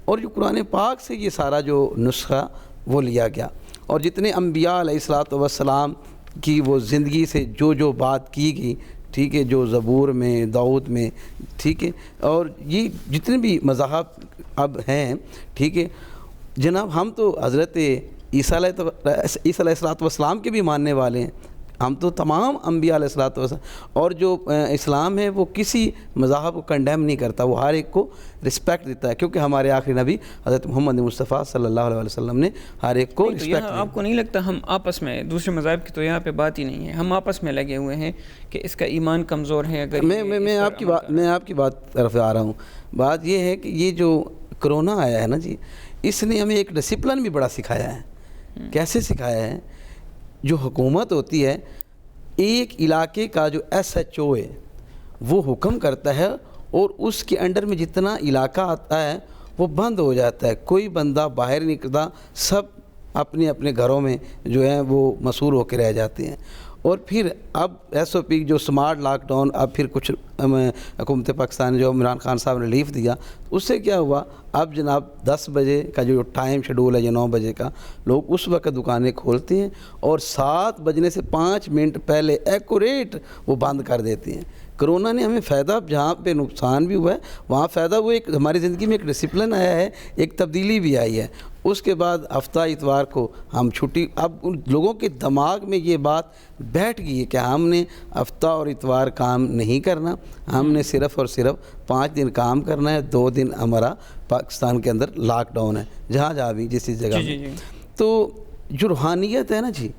Speaker 3: اور جو قرآن پاک سے یہ سارا جو نسخہ وہ لیا گیا. اور جتنے انبیاء علیہ الصلوۃ والسلام کی وہ زندگی سے جو بات کی گئی, ٹھیک ہے, جو زبور میں, داؤد میں, ٹھیک ہے, اور یہ جتنے بھی مذاہب اب ہیں, ٹھیک ہے جناب, ہم تو حضرت عیسیٰ علیہ الصلوۃ والسلام کے بھی ماننے والے ہیں. ہم تو تمام انبیاء علیہ الصلوۃ والسلام, اور جو اسلام ہے وہ کسی مذہب کو کنڈیم نہیں کرتا, وہ ہر ایک کو رسپیکٹ دیتا ہے, کیونکہ ہمارے آخری نبی حضرت محمد مصطفیٰ صلی اللہ علیہ وسلم نے ہر ایک کو رسپیکٹ دیا.
Speaker 1: آپ کو نہیں لگتا ہم آپس میں, دوسرے مذاہب کی تو یہاں پہ بات ہی نہیں ہے, ہم آپس میں لگے ہوئے ہیں کہ اس کا ایمان کمزور ہے؟ اگر
Speaker 3: میں آپ کی بات طرف آ رہا ہوں. بات یہ ہے کہ یہ جو کرونا آیا ہے نا جی, اس نے ہمیں ایک ڈسپلن بھی بڑا سکھایا ہے. کیسے سکھایا ہے؟ جو حکومت ہوتی ہے, ایک علاقے کا جو SHO ہے وہ حکم کرتا ہے, اور اس کے انڈر میں جتنا علاقہ آتا ہے وہ بند ہو جاتا ہے, کوئی بندہ باہر نہیں نکلتا, سب اپنے اپنے گھروں میں جو ہیں وہ مسحور ہو کے رہ جاتے ہیں. اور پھر اب SOP جو سمارٹ لاک ڈاؤن, اب پھر کچھ حکومت پاکستان جو عمران خان صاحب نے ریلیف دیا, اس سے کیا ہوا, اب جناب 10 بجے کا جو ٹائم شیڈول ہے یا 9 بجے کا, لوگ اس وقت دکانیں کھولتے ہیں, اور 7 بجنے سے 5 منٹ پہلے ایکوریٹ وہ بند کر دیتے ہیں. کرونا نے ہمیں فائدہ, جہاں پہ نقصان بھی ہوا ہے وہاں فائدہ, وہ ایک ہماری زندگی میں ایک ڈسپلن آیا ہے, ایک تبدیلی بھی آئی ہے. اس کے بعد ہفتہ اتوار کو ہم چھٹی, اب ان لوگوں کے دماغ میں یہ بات بیٹھ گئی ہے کہ ہم نے ہفتہ اور اتوار کام نہیں کرنا, ہم نے صرف اور صرف 5 دن کام کرنا ہے, 2 دن ہمارا پاکستان کے اندر لاک ڈاؤن ہے, جہاں بھی جس جگہ میں. تو جو روحانیت ہے نا جی,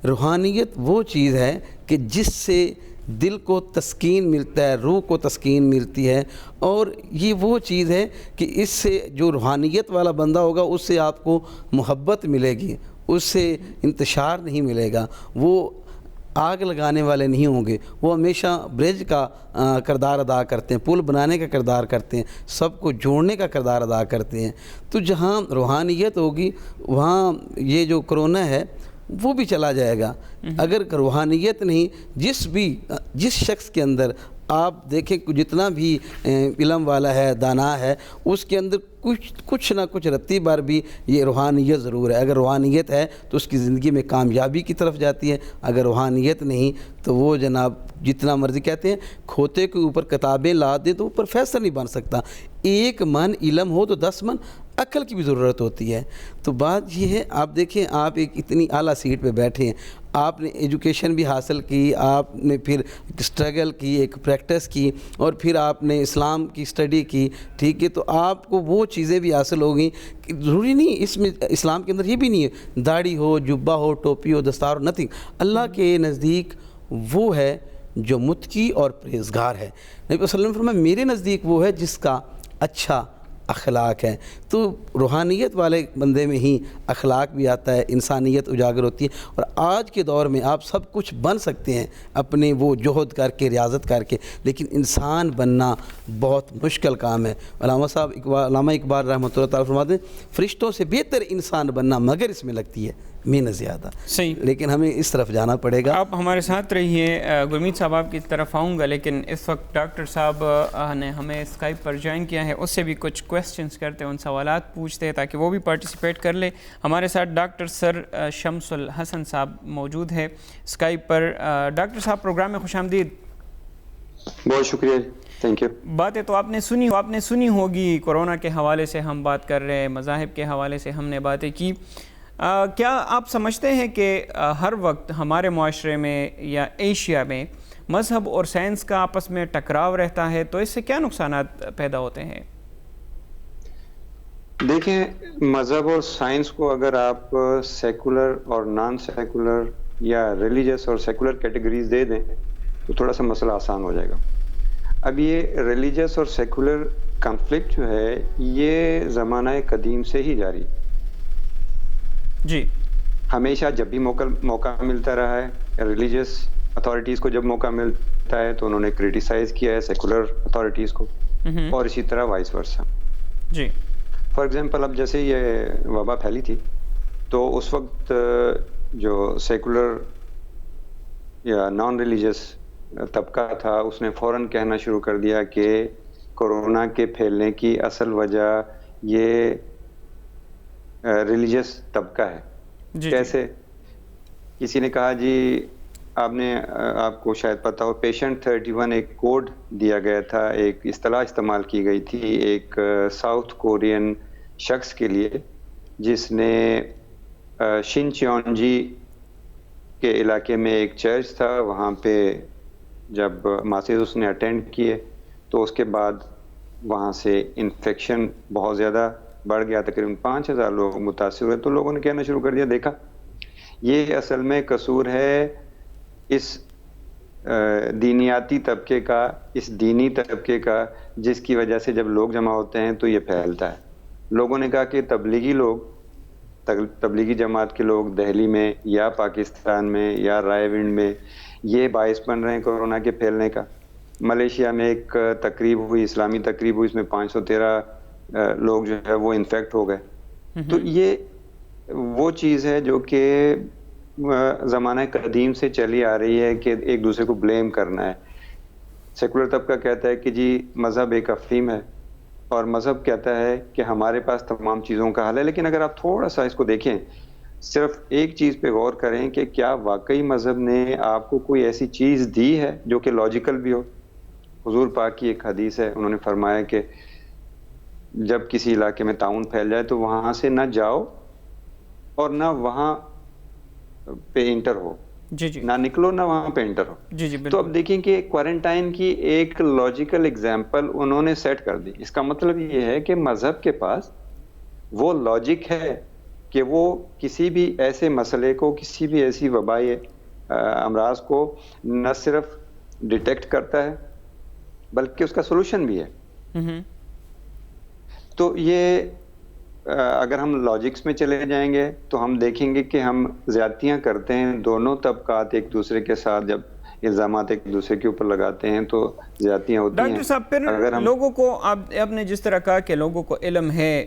Speaker 3: روحانیت وہ چیز ہے کہ جس سے دل کو تسکین ملتا ہے، روح کو تسکین ملتی ہے، اور یہ وہ چیز ہے کہ اس سے جو روحانیت والا بندہ ہوگا اس سے آپ کو محبت ملے گی، اس سے انتشار نہیں ملے گا، وہ آگ لگانے والے نہیں ہوں گے، وہ ہمیشہ برج کا کردار ادا کرتے ہیں، پل بنانے کا کردار کرتے ہیں، سب کو جوڑنے کا کردار ادا کرتے ہیں۔ تو جہاں روحانیت ہوگی وہاں یہ جو کرونا ہے وہ بھی چلا جائے گا۔ اگر روحانیت نہیں، جس شخص کے اندر آپ دیکھیں جتنا بھی علم والا ہے، دانا ہے، اس کے اندر کچھ نہ کچھ رتی بار بھی یہ روحانیت ضرور ہے۔ اگر روحانیت ہے تو اس کی زندگی میں کامیابی کی طرف جاتی ہے، اگر روحانیت نہیں تو وہ جناب جتنا مرضی کہتے ہیں کھوتے کے اوپر کتابیں لا دیں تو وہ پروفیسر نہیں بن سکتا۔ 1 من علم ہو تو 10 من عقل کی بھی ضرورت ہوتی ہے۔ تو بات یہ ہے، آپ دیکھیں آپ ایک اتنی اعلیٰ سیٹ پہ بیٹھے ہیں، آپ نے ایجوکیشن بھی حاصل کی، آپ نے پھر اسٹرگل کی، ایک پریکٹس کی، اور پھر آپ نے اسلام کی اسٹڈی کی، ٹھیک ہے، تو آپ کو وہ چیزیں بھی حاصل ہو گئیں کہ ضروری نہیں اس میں اسلام کے اندر یہ بھی نہیں ہے داڑھی ہو، جبہ ہو، ٹوپی ہو، دستار ہو، نتھنگ۔ اللہ کے نزدیک وہ ہے جو متقی اور پرہیزگار ہے۔ نبی صلی اللہ علیہ وسلم فرمایا میرے نزدیک وہ ہے جس کا اچھا اخلاق ہے۔ تو روحانیت والے بندے میں ہی اخلاق بھی آتا ہے، انسانیت اجاگر ہوتی ہے، اور آج کے دور میں آپ سب کچھ بن سکتے ہیں اپنے وہ جہد کر کے، ریاضت کر کے، لیکن انسان بننا بہت مشکل کام ہے۔ علامہ اقبال رحمۃ اللہ تعالیٰ فرماتے ہیں فرشتوں سے بہتر انسان بننا مگر اس میں لگتی ہے محنت زیادہ۔
Speaker 1: صحیح،
Speaker 3: لیکن ہمیں اس طرف جانا پڑے گا۔
Speaker 1: آپ ہمارے ساتھ رہیے۔ گرمیت صاحب آپ کی طرف آؤں گا، لیکن اس وقت ڈاکٹر صاحب نے ہمیں اسکائپ پر جوائن کیا ہے، اس سے بھی کچھ کویسچنز کرتے ہیں، ان سوالات پوچھتے ہیں تاکہ وہ بھی پارٹیسپیٹ کر لے۔ ہمارے ساتھ ڈاکٹر سر شمس الحسن صاحب موجود ہے اسکائپ پر۔ ڈاکٹر صاحب پروگرام میں خوش آمدید۔
Speaker 5: بہت شکریہ، تھینک یو۔
Speaker 1: باتیں تو آپ نے سنی ہوگی، کورونا کے حوالے سے ہم بات کر رہے ہیں، مذاہب کے حوالے سے ہم نے باتیں کی۔ کیا آپ سمجھتے ہیں کہ ہر وقت ہمارے معاشرے میں یا ایشیا میں مذہب اور سائنس کا آپس میں ٹکراؤ رہتا ہے، تو اس سے کیا نقصانات پیدا ہوتے ہیں؟
Speaker 5: دیکھیں، مذہب اور سائنس کو اگر آپ سیکولر اور نان سیکولر یا ریلیجس اور سیکولر کیٹیگریز دے دیں تو تھوڑا سا مسئلہ آسان ہو جائے گا۔ اب یہ ریلیجس اور سیکولر کنفلکٹ جو ہے یہ زمانہ قدیم سے ہی جاری،
Speaker 1: جی،
Speaker 5: ہمیشہ جب بھی موقع ملتا رہا ہے، ریلیجس اتھارٹیز کو جب موقع ملتا ہے تو انہوں نے کریٹیسائز کیا ہے سیکولر اتھارٹیز کو، اور اسی طرح وائس ورسا۔
Speaker 1: جی،
Speaker 5: فار ایگزامپل اب جیسے یہ وبا پھیلی تھی تو اس وقت جو سیکولر یا نان ریلیجس طبقہ تھا اس نے فوراً کہنا شروع کر دیا کہ کورونا کے پھیلنے کی اصل وجہ یہ ریلیجس طبقہ ہے۔
Speaker 1: جی،
Speaker 5: کیسے؟ کسی نے کہا جی آپ کو شاید پتا ہو پیشنٹ 31 ایک کوڈ دیا گیا تھا، ایک اصطلاح استعمال کی گئی تھی ایک ساؤتھ کورین شخص کے لیے جس نے شنچیونجی کے علاقے میں ایک چرچ تھا، وہاں پہ جب ماسز اس نے اٹینڈ کیے تو اس کے بعد وہاں سے انفیکشن بہت زیادہ بڑھ گیا، تقریباً 5000 لوگ متاثر ہوئے۔ تو لوگوں نے کہنا شروع کر دیا دیکھا یہ اصل میں قصور ہے اس دینیاتی طبقے کا، اس دینی طبقے کا، جس کی وجہ سے جب لوگ جمع ہوتے ہیں تو یہ پھیلتا ہے۔ لوگوں نے کہا کہ تبلیغی جماعت کے لوگ دہلی میں یا پاکستان میں یا رائے ونڈ میں یہ باعث بن رہے ہیں کورونا کے پھیلنے کا۔ ملیشیا میں ایک تقریب ہوئی، اسلامی تقریب ہوئی، اس میں 513 لوگ جو ہے وہ انفیکٹ ہو گئے۔ تو یہ وہ چیز ہے جو کہ زمانہ قدیم سے چلی آ رہی ہے کہ ایک دوسرے کو بلیم کرنا ہے۔ سیکولر طبقہ کہتا ہے کہ جی مذہب ایک افہیم ہے، اور مذہب کہتا ہے کہ ہمارے پاس تمام چیزوں کا حل ہے۔ لیکن اگر آپ تھوڑا سا اس کو دیکھیں، صرف ایک چیز پہ غور کریں کہ کیا واقعی مذہب نے آپ کو کوئی ایسی چیز دی ہے جو کہ لاجیکل بھی ہو۔ حضور پاک کی ایک حدیث ہے، انہوں نے فرمایا کہ جب کسی علاقے میں طاعون پھیل جائے تو وہاں سے نہ جاؤ اور نہ وہاں پہ انٹر ہو،
Speaker 1: جی، جی،
Speaker 5: نہ نکلو نہ وہاں پہ انٹر ہو۔
Speaker 1: جی، جی،
Speaker 5: تو اب دیکھیں کہ کوارنٹائن کی ایک لاجیکل ایگزامپل انہوں نے سیٹ کر دی۔ اس کا مطلب یہ ہے کہ مذہب کے پاس وہ لاجک ہے کہ وہ کسی بھی ایسے مسئلے کو، کسی بھی ایسی وبائی امراض کو نہ صرف ڈیٹیکٹ کرتا ہے بلکہ اس کا سولوشن بھی ہے. تو یہ اگر ہم لاجکس میں چلے جائیں گے تو ہم دیکھیں گے کہ ہم زیادتیاں کرتے ہیں, دونوں طبقات ایک دوسرے کے ساتھ جب الزامات ایک دوسرے کے اوپر لگاتے ہیں تو زیادتیاں ہوتی ہیں.
Speaker 1: ڈاکٹر صاحب پھر لوگوں کو آپ نے جس طرح کہا کہ لوگوں کو علم ہے,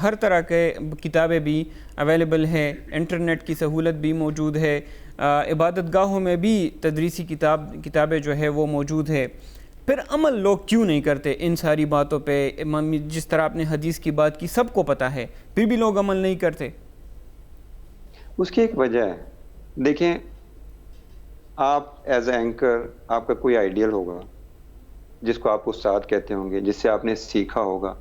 Speaker 1: ہر طرح کے کتابیں بھی اویلیبل ہیں, انٹرنیٹ کی سہولت بھی موجود ہے, عبادت گاہوں میں بھی تدریسی کتابیں جو ہے وہ موجود ہے, پھر عمل لوگ کیوں نہیں کرتے ان ساری باتوں پہ؟ جس طرح آپ نے حدیث کی بات کی, سب کو پتہ ہے, پھر بھی لوگ عمل نہیں کرتے.
Speaker 5: اس کی ایک وجہ ہے. دیکھیں, آپ ایز اے اینکر آپ کا کوئی آئیڈیل ہوگا جس کو آپ استاد کہتے ہوں گے, جس سے آپ نے سیکھا ہوگا,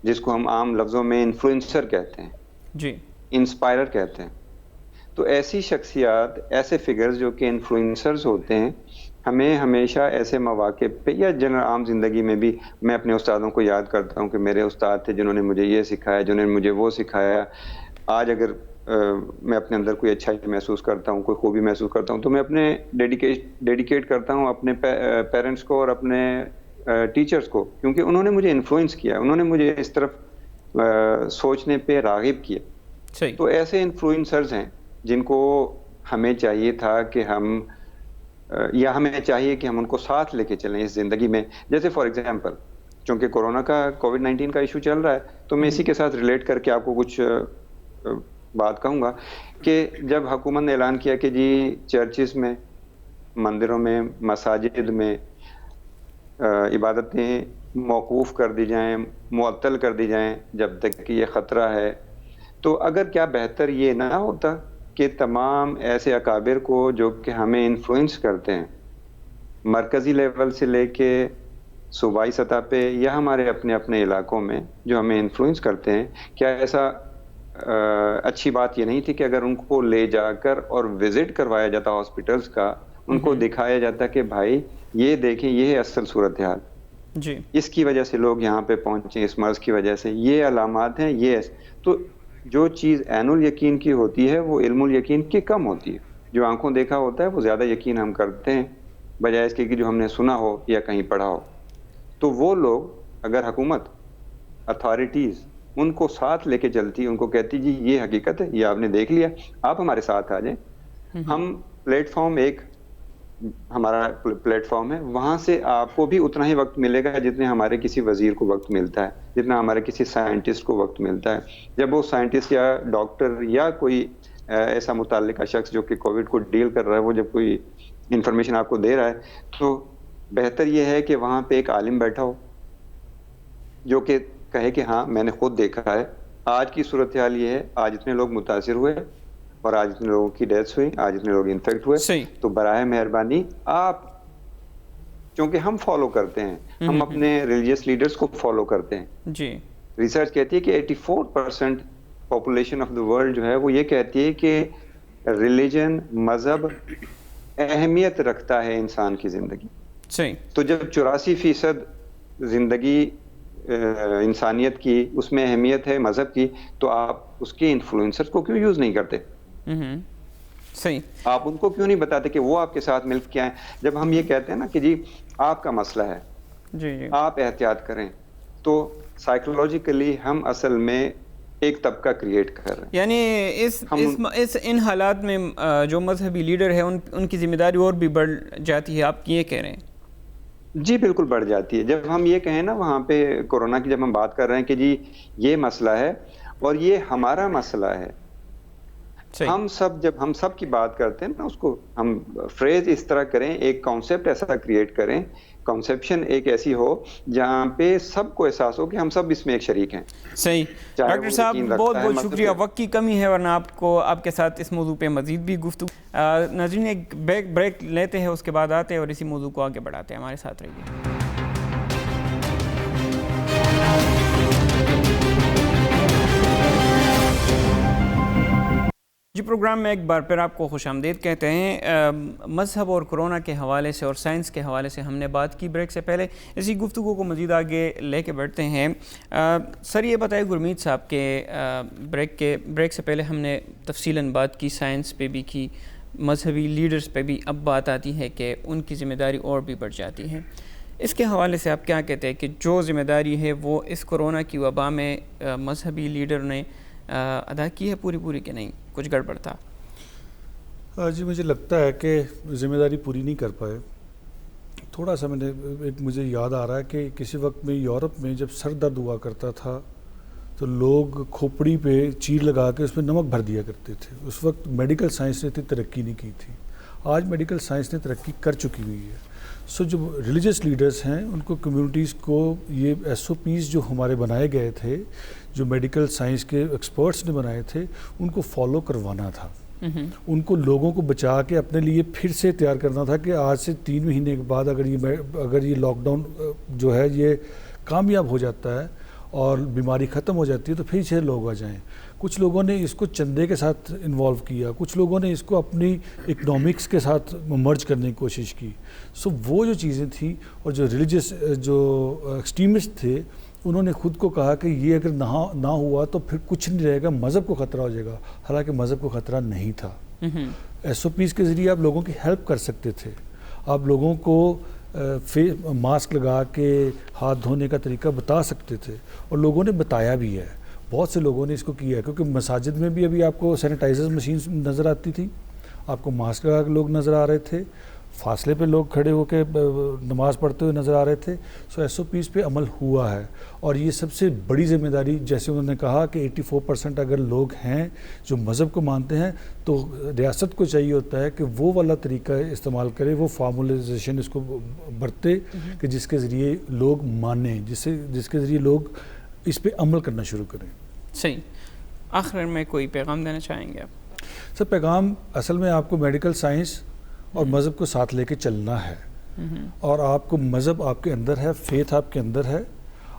Speaker 5: جس کو ہم عام لفظوں میں انفلوئنسر کہتے ہیں,
Speaker 1: جی,
Speaker 5: انسپائرر کہتے ہیں. تو ایسی شخصیات, ایسے فگرز جو کہ انفلوئنسرز ہوتے ہیں, ہمیں ہمیشہ ایسے مواقع پہ یا جنرل عام زندگی میں بھی, میں اپنے استادوں کو یاد کرتا ہوں کہ میرے استاد تھے جنہوں نے مجھے یہ سکھایا, جنہوں نے مجھے وہ سکھایا. آج اگر میں اپنے اندر کوئی اچھائی محسوس کرتا ہوں, کوئی خوبی محسوس کرتا ہوں, تو میں اپنے ڈیڈیکیٹ کرتا ہوں اپنے پیرنٹس کو اور اپنے ٹیچرز کو, کیونکہ انہوں نے مجھے انفلوئنس کیا, انہوں نے مجھے اس طرف سوچنے پہ راغب کیا.
Speaker 1: صحیح.
Speaker 5: تو ایسے انفلوئنسرز ہیں جن کو ہمیں چاہیے تھا کہ ہمیں چاہیے کہ ہم ان کو ساتھ لے کے چلیں اس زندگی میں. جیسے فار ایگزامپل, چونکہ کورونا کا کووڈ-19 کا ایشو چل رہا ہے, تو میں اسی کے ساتھ ریلیٹ کر کے آپ کو کچھ بات کہوں گا کہ جب حکومت نے اعلان کیا کہ جی چرچز میں, مندروں میں, مساجد میں عبادتیں موقوف کر دی جائیں, معطل کر دی جائیں جب تک کہ یہ خطرہ ہے, تو اگر کیا بہتر یہ نہ ہوتا کہ تمام ایسے اکابر کو جو کہ ہمیں انفلوئنس کرتے ہیں, مرکزی لیول سے لے کے صوبائی سطح پہ یا ہمارے اپنے اپنے علاقوں میں جو ہمیں انفلوئنس کرتے ہیں, کیا ایسا اچھی بات یہ نہیں تھی کہ اگر ان کو لے جا کر اور وزٹ کروایا جاتا ہاسپٹلز کا, ان کو دکھایا جاتا کہ بھائی یہ دیکھیں یہ ہے اصل صورتحال,
Speaker 1: جی,
Speaker 5: اس کی وجہ سے لوگ یہاں پہ پہنچے, اس مرض کی وجہ سے یہ علامات ہیں, یہ تو جو چیز عین الیقین کی ہوتی ہے وہ علم الیقین کی کم ہوتی ہے. جو آنکھوں دیکھا ہوتا ہے وہ زیادہ یقین ہم کرتے ہیں بجائے اس کے کہ جو ہم نے سنا ہو یا کہیں پڑھا ہو. تو وہ لوگ, اگر حکومت, اتھارٹیز ان کو ساتھ لے کے چلتی, ان کو کہتی جی یہ حقیقت ہے, یہ آپ نے دیکھ لیا, آپ ہمارے ساتھ آ جائیں, ہم پلیٹ فارم, ایک ہمارا پلیٹ فارم ہے, وہاں سے آپ کو بھی اتنا ہی وقت ملے گا جتنے ہمارے کسی وزیر کو وقت ملتا ہے, جتنا ہمارے کسی سائنٹسٹ کو وقت ملتا ہے. جب وہ سائنٹسٹ یا ڈاکٹر یا کوئی ایسا متعلقہ شخص جو کہ کووڈ کو ڈیل کر رہا ہے, وہ جب کوئی انفارمیشن آپ کو دے رہا ہے, تو بہتر یہ ہے کہ وہاں پہ ایک عالم بیٹھا ہو جو کہ کہے کہ ہاں میں نے خود دیکھا ہے, آج کی صورتحال یہ ہے, آج اتنے لوگ متاثر ہوئے اور آج اتنے لوگوں کی ڈیتھس ہوئی, آج اتنے لوگ انفیکٹ ہوئے. تو براہ مہربانی آپ, چونکہ ہم فالو کرتے ہیں, ہم اپنے ریلیجیس لیڈرز کو فالو کرتے ہیں.
Speaker 1: جی,
Speaker 5: ریسرچ کہتی ہے کہ 84% پاپولیشن آف دا ورلڈ جو ہے وہ یہ کہتی ہے کہ ریلیجن, مذہب اہمیت رکھتا ہے انسان کی زندگی.
Speaker 1: صحیح.
Speaker 5: تو جب 84% زندگی انسانیت کی اس میں اہمیت ہے مذہب کی, تو آپ اس کے انفلوئنسرز کو کیوں یوز نہیں کرتے؟
Speaker 1: صحیح.
Speaker 5: آپ ان کو کیوں نہیں بتاتے کہ وہ آپ کے ساتھ مل کے آئیں؟ جب ہم یہ کہتے ہیں نا کہ جی آپ کا مسئلہ ہے,
Speaker 1: جی,
Speaker 5: آپ احتیاط کریں, تو سائیکولوجیکلی ہم اصل میں ایک طبقہ کریٹ کر رہے ہیں.
Speaker 1: یعنی ان حالات میں جو مذہبی لیڈر ہے ان کی ذمہ داری اور بھی بڑھ جاتی ہے, آپ یہ کہہ رہے ہیں؟
Speaker 5: جی بالکل بڑھ جاتی ہے. جب ہم یہ کہیں نا وہاں پہ کورونا کی, جب ہم بات کر رہے ہیں کہ جی یہ مسئلہ ہے اور یہ ہمارا مسئلہ ہے, ہم سب کی بات کرتے ہیں نا, اس کو ہم فریز اس طرح کریں, ایک کانسیپٹ ایسا کریٹ کریں, کانسیپشن ایک ایسی ہو جہاں پہ سب کو احساس ہو کہ ہم سب اس میں ایک شریک ہیں.
Speaker 1: صحیح. ڈاکٹر صاحب بہت بہت شکریہ, وقت کی کمی ہے ورنہ آپ کے ساتھ اس موضوع پہ مزید بھی گفتگو. ناظرین ایک بریک لیتے ہیں, اس کے بعد آتے ہیں اور اسی موضوع کو آگے بڑھاتے ہیں. ہمارے ساتھ رہیے. جی, پروگرام میں ایک بار پھر آپ کو خوش آمدید کہتے ہیں. مذہب اور کرونا کے حوالے سے اور سائنس کے حوالے سے ہم نے بات کی بریک سے پہلے, اسی گفتگو کو مزید آگے لے کے بڑھتے ہیں. سر یہ بتائیں گرمیت صاحب کے بریک سے پہلے ہم نے تفصیلاً بات کی, سائنس پہ بھی کی, مذہبی لیڈرز پہ بھی اب بات آتی ہے کہ ان کی ذمہ داری اور بھی بڑھ جاتی ہے. اس کے حوالے سے آپ کیا کہتے ہیں کہ جو ذمہ داری ہے وہ اس کورونا کی وبا میں مذہبی لیڈر نے ادا کی ہے پوری کہ نہیں, کچھ گڑبڑ تھا؟
Speaker 4: جی مجھے لگتا ہے کہ ذمہ داری پوری نہیں کر پائے. تھوڑا سا مجھے یاد آ رہا ہے کہ کسی وقت میں یورپ میں جب سر درد ہوا کرتا تھا تو لوگ کھوپڑی پہ چیر لگا کے اس میں نمک بھر دیا کرتے تھے. اس وقت میڈیکل سائنس نے اتنی ترقی نہیں کی تھی. آج میڈیکل سائنس نے ترقی کر چکی ہوئی ہے. سو جو ریلیجس لیڈرز ہیں ان کو کمیونٹیز کو یہ ایس او پیز جو ہمارے بنائے گئے تھے, جو میڈیکل سائنس کے ایکسپرٹس نے بنائے تھے, ان کو فالو کروانا تھا. ان کو لوگوں کو بچا کے اپنے لیے پھر سے تیار کرنا تھا کہ آج سے 3 مہینے کے بعد اگر یہ لاک ڈاؤن جو ہے یہ کامیاب ہو جاتا ہے اور بیماری ختم ہو جاتی ہے تو پھر سے لوگ آ جائیں. کچھ لوگوں نے اس کو چندے کے ساتھ انوالو کیا, کچھ لوگوں نے اس کو اپنی اکنامکس کے ساتھ مرج کرنے کی کوشش کی. سو وہ جو چیزیں تھیں, اور جو ریلیجس جو ایکسٹریمسٹ تھے انہوں نے خود کو کہا کہ یہ اگر نہ ہوا تو پھر کچھ نہیں رہے گا, مذہب کو خطرہ ہو جائے گا. حالانکہ مذہب کو خطرہ نہیں تھا. ایس او پیز کے ذریعے آپ لوگوں کی ہیلپ کر سکتے تھے. آپ لوگوں کو ماسک لگا کے ہاتھ دھونے کا طریقہ بتا سکتے تھے, اور لوگوں نے بتایا بھی ہے. بہت سے لوگوں نے اس کو کیا ہے, کیونکہ مساجد میں بھی ابھی آپ کو سینیٹائزر مشینز نظر آتی تھیں, آپ کو ماسک لگا کے لوگ نظر آ رہے تھے, فاصلے پہ لوگ کھڑے ہو کے نماز پڑھتے ہوئے نظر آ رہے تھے. سو ایس او پیز پہ عمل ہوا ہے. اور یہ سب سے بڑی ذمہ داری, جیسے انہوں نے کہا کہ 84% اگر لوگ ہیں جو مذہب کو مانتے ہیں تو ریاست کو چاہیے ہوتا ہے کہ وہ والا طریقہ استعمال کرے, وہ فارمولائزیشن اس کو برتے کہ جس کے ذریعے لوگ مانیں, جس کے ذریعے لوگ اس پہ عمل کرنا شروع کریں.
Speaker 1: صحیح. آخر میں کوئی پیغام دینا چاہیں گے آپ؟
Speaker 4: سر پیغام اصل میں آپ کو میڈیکل سائنس اور مذہب کو ساتھ لے کے چلنا ہے. اور آپ کو مذہب آپ کے اندر ہے, فیتھ آپ کے اندر ہے.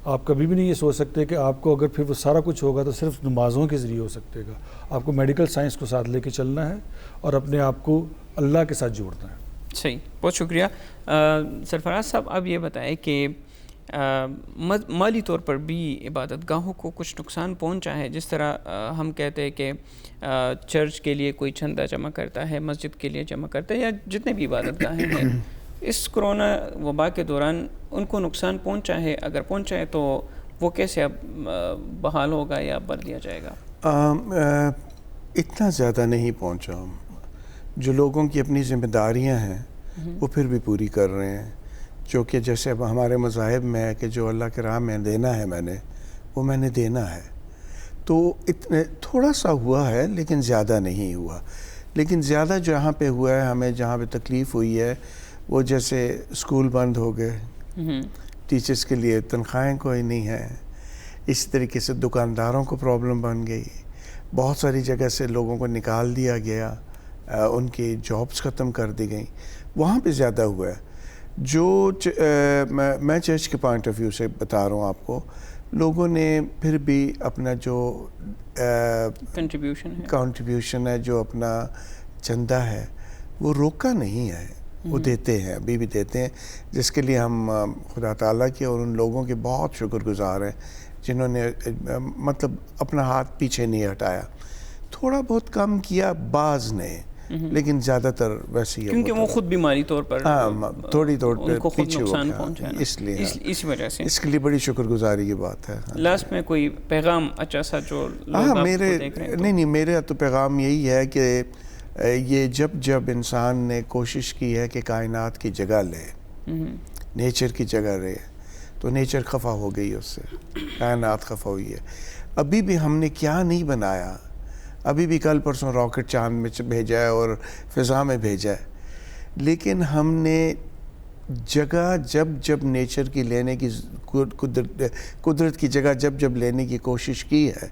Speaker 4: آپ کبھی بھی نہیں یہ سوچ سکتے کہ آپ کو اگر پھر وہ سارا کچھ ہوگا تو صرف نمازوں کے ذریعے ہو سکتے گا. آپ کو میڈیکل سائنس کو ساتھ لے کے چلنا ہے اور اپنے آپ کو اللہ کے ساتھ جوڑنا ہے.
Speaker 1: صحیح, بہت شکریہ. سرفراز صاحب, آپ یہ بتائیں کہ مالی طور پر بھی عبادت گاہوں کو کچھ نقصان پہنچا ہے؟ جس طرح ہم کہتے ہیں کہ چرچ کے لیے کوئی چندہ جمع کرتا ہے, مسجد کے لیے جمع کرتا ہے, یا جتنے بھی عبادت گاہیں ہیں, اس کرونا وبا کے دوران ان کو نقصان پہنچا ہے؟ اگر پہنچا ہے تو وہ کیسے اب بحال ہوگا یا بھر دیا جائے گا؟
Speaker 2: اتنا زیادہ نہیں پہنچا. جو لوگوں کی اپنی ذمہ داریاں ہیں وہ پھر بھی پوری کر رہے ہیں. جو کہ جیسے اب ہمارے مذاہب میں ہے کہ جو اللہ کے راہ میں دینا ہے میں نے دینا ہے. تو اتنے تھوڑا سا ہوا ہے لیکن زیادہ نہیں ہوا. لیکن زیادہ جہاں پہ ہوا ہے, ہمیں جہاں پہ تکلیف ہوئی ہے, وہ جیسے اسکول بند ہو گئے, ٹیچرز کے لیے تنخواہیں کوئی نہیں ہے. اس طریقے سے دکانداروں کو پرابلم بن گئی. بہت ساری جگہ سے لوگوں کو نکال دیا گیا, ان کی جابس ختم کر دی گئیں. وہاں پہ زیادہ ہوا ہے. جو میں چرچ کے پوائنٹ آف ویو سے بتا رہا ہوں آپ کو, لوگوں نے پھر بھی اپنا جو کنٹریبیوشن ہے, جو اپنا چندہ ہے, وہ روکا نہیں ہے. وہ دیتے ہیں, ابھی بھی دیتے ہیں, جس کے لیے ہم خدا تعالیٰ کے اور ان لوگوں کے بہت شکر گزار ہیں جنہوں نے مطلب اپنا ہاتھ پیچھے نہیں ہٹایا. تھوڑا بہت کم کیا بعض نے, لیکن زیادہ تر ویسے ہی,
Speaker 1: کیونکہ وہ خود بیماری طور پر
Speaker 2: تھوڑی
Speaker 1: پیچھے ہو
Speaker 2: گیا, اس لیے
Speaker 1: اس وجہ سے
Speaker 2: اس کے لیے بڑی شکر گزاری کی بات ہے.
Speaker 1: لاسٹ میں کوئی پیغام اچھا سا جو
Speaker 2: میرا تو پیغام یہی ہے کہ یہ جب انسان نے کوشش کی ہے کہ کائنات کی جگہ لے, نیچر کی جگہ لے, تو نیچر خفا ہو گئی اس سے, کائنات خفا ہوئی ہے. ابھی بھی ہم نے کیا نہیں بنایا, ابھی بھی کل پرسوں راکٹ چاند میں بھیجا ہے اور فضا میں بھیجا ہے, لیکن ہم نے جگہ جب نیچر کی لینے کی قدرت کی جگہ جب لینے کی کوشش کی ہے,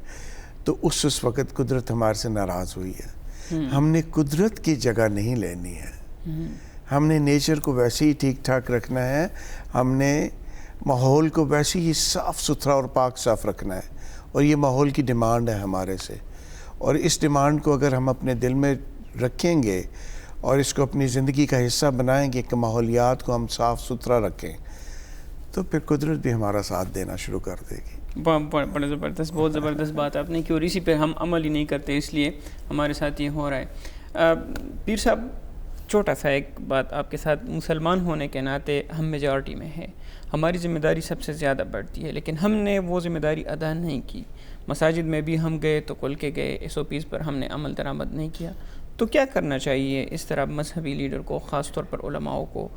Speaker 2: تو اس وقت قدرت ہمارے سے ناراض ہوئی ہے. ہم نے قدرت کی جگہ نہیں لینی ہے, ہم نے نیچر کو ویسے ہی ٹھیک ٹھاک رکھنا ہے, ہم نے ماحول کو ویسے ہی صاف ستھرا اور پاک صاف رکھنا ہے. اور یہ ماحول کی ڈیمانڈ ہے ہمارے سے, اور اس ڈیمانڈ کو اگر ہم اپنے دل میں رکھیں گے اور اس کو اپنی زندگی کا حصہ بنائیں گے کہ ماحولیات کو ہم صاف ستھرا رکھیں, تو پھر قدرت بھی ہمارا ساتھ دینا شروع کر دے گی.
Speaker 1: بڑا زبردست, بہت زبردست بات آپ نے کی, اور اسی پہ ہم عمل ہی نہیں کرتے, اس لیے ہمارے ساتھ یہ ہو رہا ہے. پیر صاحب چھوٹا سا ایک بات آپ کے ساتھ، مسلمان ہونے کے ناطے ہم میجارٹی میں ہیں، ہماری ذمہ داری سب سے زیادہ بڑھتی ہے، لیکن ہم نے وہ ذمہ داری ادا نہیں کی. مساجد میں بھی ہم گئے تو کھل کے گئے، SOPs پر ہم نے عمل درآمد نہیں کیا. تو کیا کرنا چاہیے اس طرح مذہبی لیڈر کو، خاص طور پر علماء کو؟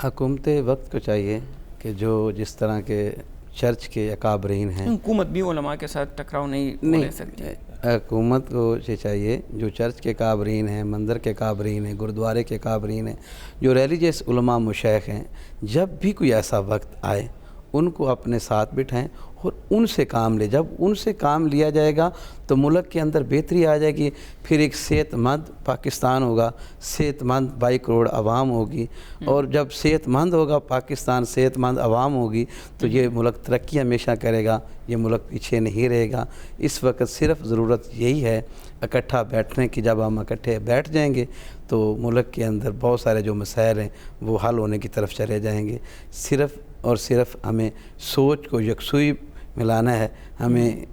Speaker 3: حکومت وقت کو چاہیے کہ جو جس طرح کے چرچ کے اکابرین ہیں،
Speaker 1: حکومت بھی علماء کے ساتھ ٹکراؤ نہیں لے سکتی.
Speaker 3: حکومت کو یہ چاہیے جو چرچ کے کابرین ہیں، مندر کے کابرین ہیں، گردوارے کے کابرین ہیں، جو ریلیجیس علماء مشائخ ہیں، جب بھی کوئی ایسا وقت آئے ان کو اپنے ساتھ بٹھائیں اور ان سے کام لے. جب ان سے کام لیا جائے گا تو ملک کے اندر بہتری آ جائے گی. پھر ایک صحت مند پاکستان ہوگا، صحت مند 22 کروڑ عوام ہوگی، اور جب صحت مند ہوگا پاکستان، صحت مند عوام ہوگی تو یہ ملک ترقی ہمیشہ کرے گا، یہ ملک پیچھے نہیں رہے گا. اس وقت صرف ضرورت یہی ہے اکٹھا بیٹھنے کی. جب ہم اکٹھے بیٹھ جائیں گے تو ملک کے اندر بہت سارے جو مسائل ہیں وہ حل ہونے کی طرف چلے جائیں گے. صرف اور صرف ہمیں سوچ کو یکسوئی ملانا ہے، ہمیں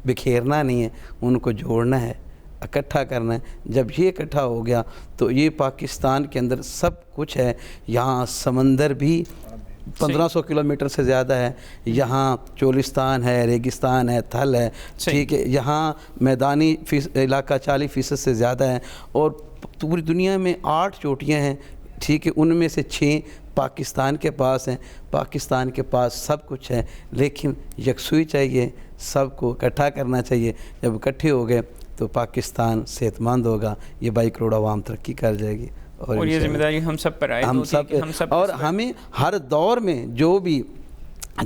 Speaker 3: بکھیرنا نہیں ہے، ان کو جوڑنا ہے، اکٹھا کرنا ہے. جب یہ اکٹھا ہو گیا تو یہ پاکستان کے اندر سب کچھ ہے. یہاں سمندر بھی 1500 کلومیٹر سے زیادہ ہے، یہاں چولستان ہے، ریگستان ہے، تھل ہے، ٹھیک ہے، یہاں میدانی علاقہ 40% سے زیادہ ہے، اور پوری دنیا میں 8 چوٹیاں ہیں، ٹھیک ہے، ان میں سے 6 پاکستان کے پاس ہیں. پاکستان کے پاس سب کچھ ہے، لیکن یکسوئی چاہیے، سب کو اکٹھا کرنا چاہیے. جب اکٹھے ہو گئے تو پاکستان صحت مند ہوگا، یہ 22 کروڑ عوام ترقی کر جائے گی.
Speaker 1: اور یہ ذمہ داری ہم سب پر عائد ہوتی ہے کہ ہم سب،
Speaker 3: اور ہمیں ہر دور میں جو بھی،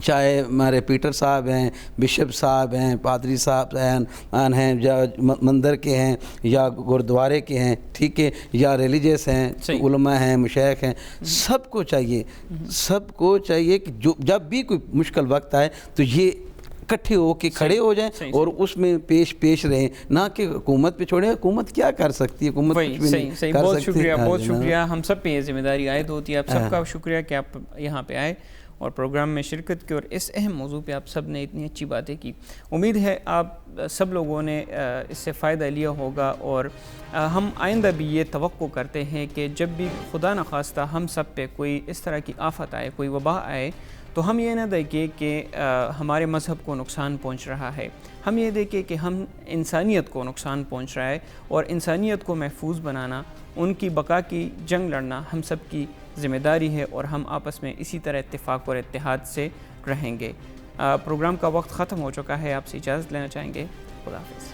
Speaker 3: چاہے ہمارے پیٹر صاحب ہیں، بشپ صاحب ہیں، پادری صاحب ہیں، یا مندر کے ہیں یا گردوارے کے ہیں، ٹھیک ہے، یا ریلیجیس ہیں، علماء ہیں، مشائخ ہیں، سب کو چاہیے کہ جب بھی کوئی مشکل وقت آئے تو یہ اکٹھے ہو کے کھڑے ہو جائیں اور اس میں پیش رہیں، نہ کہ حکومت پہ چھوڑیں. حکومت کیا کر سکتی ہے؟ حکومت کچھ بھی نہیں کر سکتی.
Speaker 1: بہت شکریہ، بہت شکریہ. ہم سب پہ یہ ذمہ داری عائد ہوتی ہے. آپ سب کا شکریہ کہ آپ یہاں پہ آئے اور پروگرام میں شرکت کی، اور اس اہم موضوع پہ آپ سب نے اتنی اچھی باتیں کی. امید ہے آپ سب لوگوں نے اس سے فائدہ لیا ہوگا، اور ہم آئندہ بھی یہ توقع کرتے ہیں کہ جب بھی خدا نخواستہ ہم سب پہ کوئی اس طرح کی آفت آئے، کوئی وبا آئے، تو ہم یہ نہ دیکھیں کہ ہمارے مذہب کو نقصان پہنچ رہا ہے، ہم یہ دیکھیں کہ ہم انسانیت کو نقصان پہنچ رہا ہے، اور انسانیت کو محفوظ بنانا، ان کی بقا کی جنگ لڑنا ہم سب کی ذمہ داری ہے، اور ہم آپس میں اسی طرح اتفاق اور اتحاد سے رہیں گے. پروگرام کا وقت ختم ہو چکا ہے، آپ سے اجازت لینا چاہیں گے. خدا حافظ.